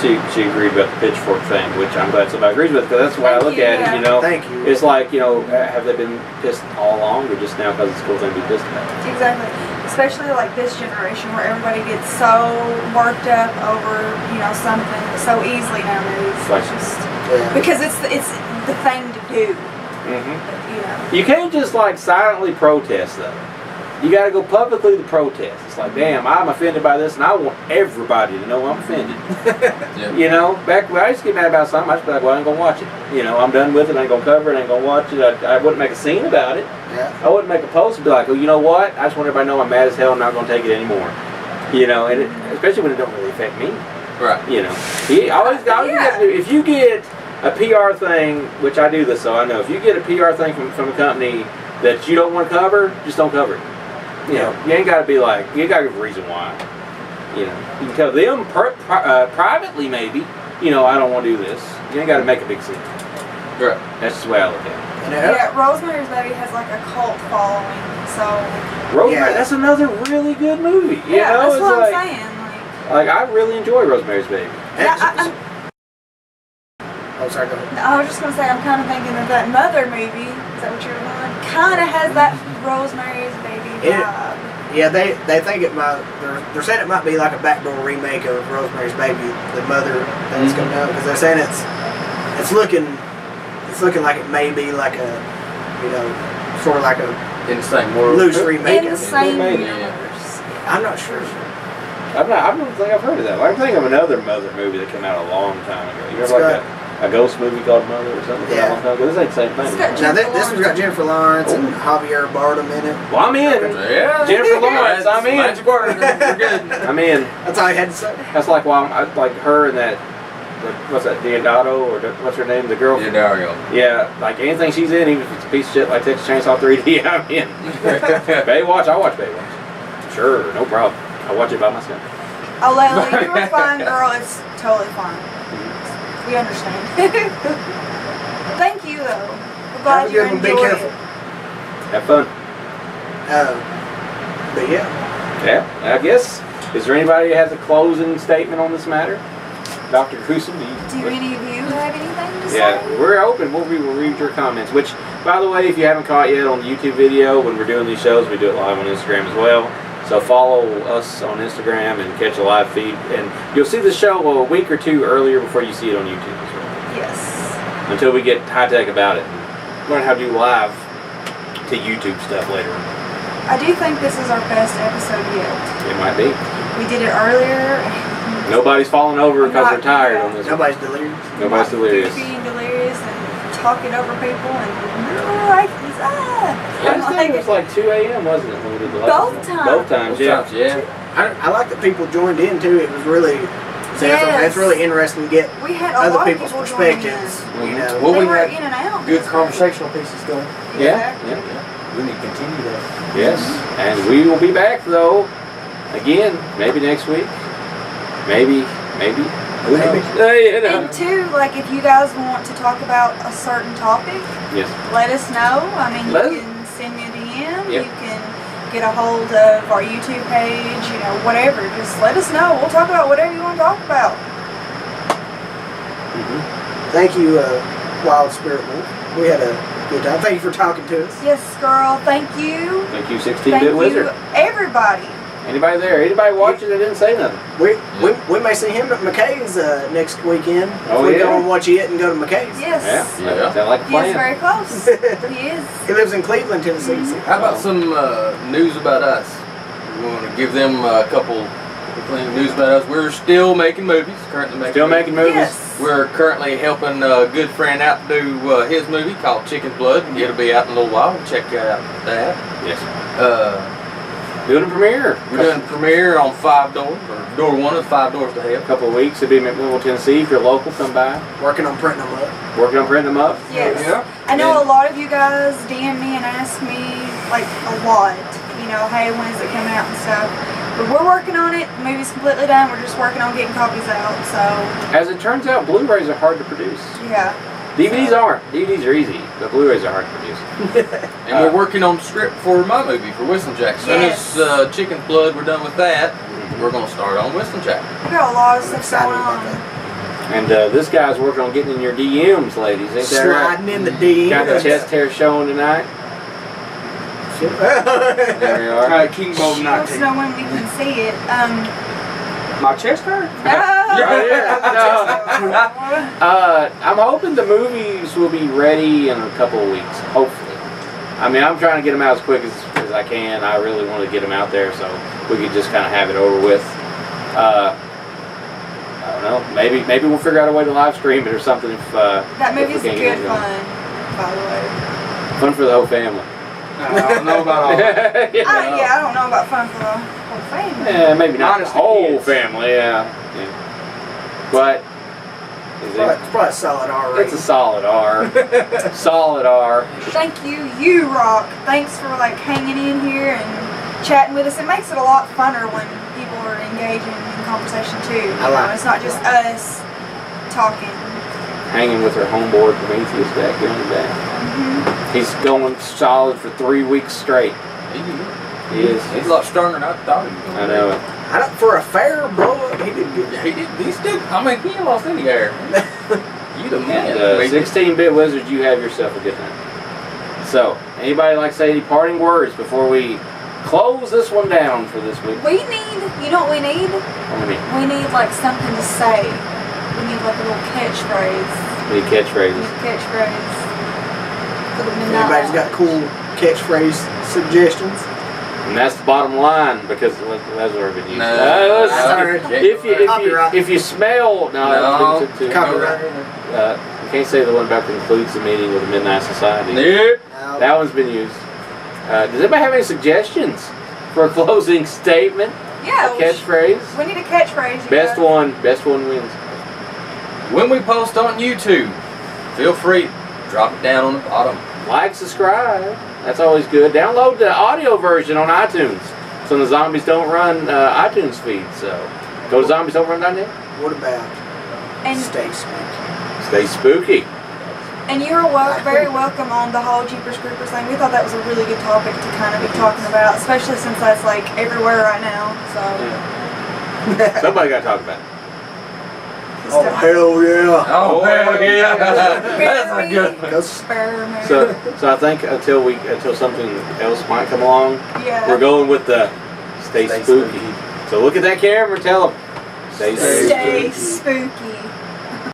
she agreed about the pitchfork thing, which I'm glad somebody agrees with, because that's the way I look at it. You know, Thank you. it's like, you know, have they been pissed all along, or just now because it's a cool thing to be pissed about? Exactly. Especially like this generation where everybody gets so worked up over, you know, something so easily nowadays. Like, Just Yeah. because it's the thing to do. Mm-hmm. You know. You can't just like silently protest though. You got to go publicly to protest. It's like, damn, I'm offended by this, and I want everybody to know I'm offended. Yeah. You know, back when I used to get mad about something, I just be like, well, I ain't gonna watch it. You know, I'm done with it. I ain't gonna cover it. I ain't gonna watch it. I wouldn't make a scene about it. Yeah. I wouldn't make a post and be like, well, you know what? I just want everybody to know I'm mad as hell. I'm not gonna take it anymore. You know, and especially when it don't really affect me. Right. You know, you always got Yeah. if you get a PR thing, which I do this, so I know if you get a PR thing from a company that you don't want to cover, just don't cover it. You know, you ain't got to be like, you got to give a reason why. You know, you can tell them privately maybe, you know, I don't want to do this. You ain't got to make a big scene. Right. That's just the way I look at And Yeah, Rosemary's Baby has like a cult following, so it. Rosemary, Yeah. that's another really good movie. You yeah, know, that's it's what like, I'm saying. like I really enjoy Rosemary's Baby. Yeah, Oh, sorry, go ahead. I was just gonna say I'm kind of thinking of that Mother movie. Is that what you're on? Kind of has that Rosemary's Baby It- vibe. Yeah, they think it might. They're saying it might be like a backdoor remake of Rosemary's Baby, the mother that's coming out, because they're saying it's looking like it may be like a, you know, sort of like a In the same world. loose remake. In the of it. same maybe. universe. I'm not sure. I don't think I've heard of that. I'm thinking of another Mother movie that came out a long time ago. You It's ever like got- a ghost movie called Mother or something? Yeah. A long time ago? This ain't the same It's thing. got Now Jennifer this one's got Lawrence. Jennifer Lawrence and Javier Bardem in it. Well, I'm in. Yeah. Jennifer Lawrence, I'm in. Magic word. We're good. I'm in. That's all I had to say. That's like like her and that. What's that? Deodato or what's her name? The girl. Yeah, Dario. Yeah, like anything she's in, even if it's a piece of shit like Texas Chainsaw 3D, I'm in. Baywatch, I watch Baywatch. Sure, no problem. I watch it by myself. Oh, Layla, you were fine, girl. It's totally fine. We understand. Thank you, though. We're glad Have a you good one. Be enjoyed careful. it. Have fun. But yeah, Yeah, I guess. Is there anybody that has a closing statement on this matter? Dr. Gruesome, Do any of you have anything to say? Yeah, we're open. We'll read your comments. Which, by the way, if you haven't caught yet on the YouTube video, when we're doing these shows, we do it live on Instagram as well. So follow us on Instagram and catch a live feed. And you'll see the show a week or two earlier before you see it on YouTube as well. Yes. Until we get high-tech about it. Learn how to do live to YouTube stuff later on. I do think this is our best episode yet. It might be. We did it earlier. Nobody's falling over because they're tired on this one. nobody's delirious. Nobody's delirious. Goofy and delirious and talking over people and like Last time it was like 2 a.m., wasn't it, when we did the last Both one? times. Both times, yeah. Yeah. I like that people joined in too. It was really, Yes. it's really interesting to get we had a other lot of people's people joining in. perspectives. You Mhm. know, Well, They we were had in and out. good conversational pieces going. Yeah, Exactly. yeah. We need to continue that. Yes, and we will be back though, again, maybe next week. Maybe. Who Maybe. knows? You know. And two, like if you guys want to talk about a certain topic, Yes. let us know. I mean, Let us- you can send me a DM. Yep. You can get a hold of our YouTube page. You know, whatever. Just let us know. We'll talk about whatever you want to talk about. thank you, Wild Spirit Wolf. We had a good time. Thank you for talking to us. Yes, girl. Thank you. Thank you, Thank 16-bit you, wizard. everybody. Anybody there? Anybody watching that didn't say nothing? We may see him at McKay's next weekend. Oh, if we yeah? go and watch it and go to McKay's. Yes. Yeah. Sound like a He is plan. very close. He is. He lives in Cleveland, Tennessee. so- How about some news about us? We want to give them a couple news about us. We're still making movies. Currently making Still movies. making movies? Yes. We're currently helping a good friend out to do his movie called Chicken's Blood. It'll be out in a little while. Check out that. Yes. We're Doing a premiere. doing premiere on 5 Doors, or Door 1 of 5 Doors to Hell. A couple of weeks. It'll be in McMinnville, Tennessee. If you're local, come by. Working on printing them up. Working on printing them up. Yes. Yeah. I know a lot of you guys DM me and ask me like a lot. You know, hey, when is it coming out and stuff. But we're working on it. The movie's completely done. We're just working on getting copies out. So As it turns out, Blu-rays are hard to produce. yeah. DVDs aren't. DVDs are easy, but Blu-rays are hard to produce. And we're working on the script for my movie, for Whistling Jack. As soon Yes. as Chicken's Blood, we're done with that, we're going to start on Whistling Jack. We got a lot of I'm stuff excited going about on. that. And this guy's working on getting in your DMs, ladies. Ain't that right? Sliding in the D. Got the chest hair showing tonight. There we are. King She Bowl wants to 19. know when we can see it. My chest hurt? I'm hoping the movies will be ready in a couple of weeks, hopefully. I mean, I'm trying to get them out as quick as I can. I really want to get them out there so we could just kind of have it over with. I don't know. Maybe we'll figure out a way to live stream it or something. If That movie's if we can't good get it going. fun, by the way. Fun for the whole family. I don't know about all that. I don't know about fun for the whole family. Yeah, maybe not the Minus the whole kids. family. Yeah. But It's probably a solid R rating. it's a solid R. Solid R. Thank you, you rock. Thanks for like hanging in here and chatting with us. It makes it a lot funner when people are engaging in conversation too. I like It's not just us talking. Hanging with her homeboard from Atheist back here in the back. He's going solid for 3 weeks straight. He is. He's a lot stronger than I thought he was going to I be. know it. I don't, for a fair blow up, he did good. He did. He still. I mean, he ain't lost any hair. You the man. And 16-bit wizard, you have yourself a good night. So, anybody like to say any parting words before we close this one down for this week? We need, you know what we need? What do you mean? We need like something to say. We need like a little catchphrase. Any catchphrases? Catchphrase. For the If midnight anybody's got Lodge. cool catchphrase suggestions, And that's the bottom line because that's already been used. No. If you smell No. copyright. you can't say the one about concludes the meeting with the Midnight Society. Nope. That one's been used. Does anybody have any suggestions for a closing statement? Yeah, A catchphrase? we need a catchphrase. you Best guys. Best one wins. When we post on YouTube, feel free, drop it down on the bottom. Like, subscribe. That's always good. Download the audio version on iTunes so the zombies don't run iTunes feed. So go to zombiesdon'trun.net. What about And stay spooky? Stay spooky. And you're very welcome on the whole Jeepers Creepers thing. We thought that was a really good topic to kind of be talking about, especially since that's like everywhere right now. So Somebody got to talk about it. Oh hell yeah! Oh, hell yeah. That's a good one. That's So I think until something else might come along, yeah. we're going with the stay spooky. So look at that camera and tell them stay Stay spooky. spooky.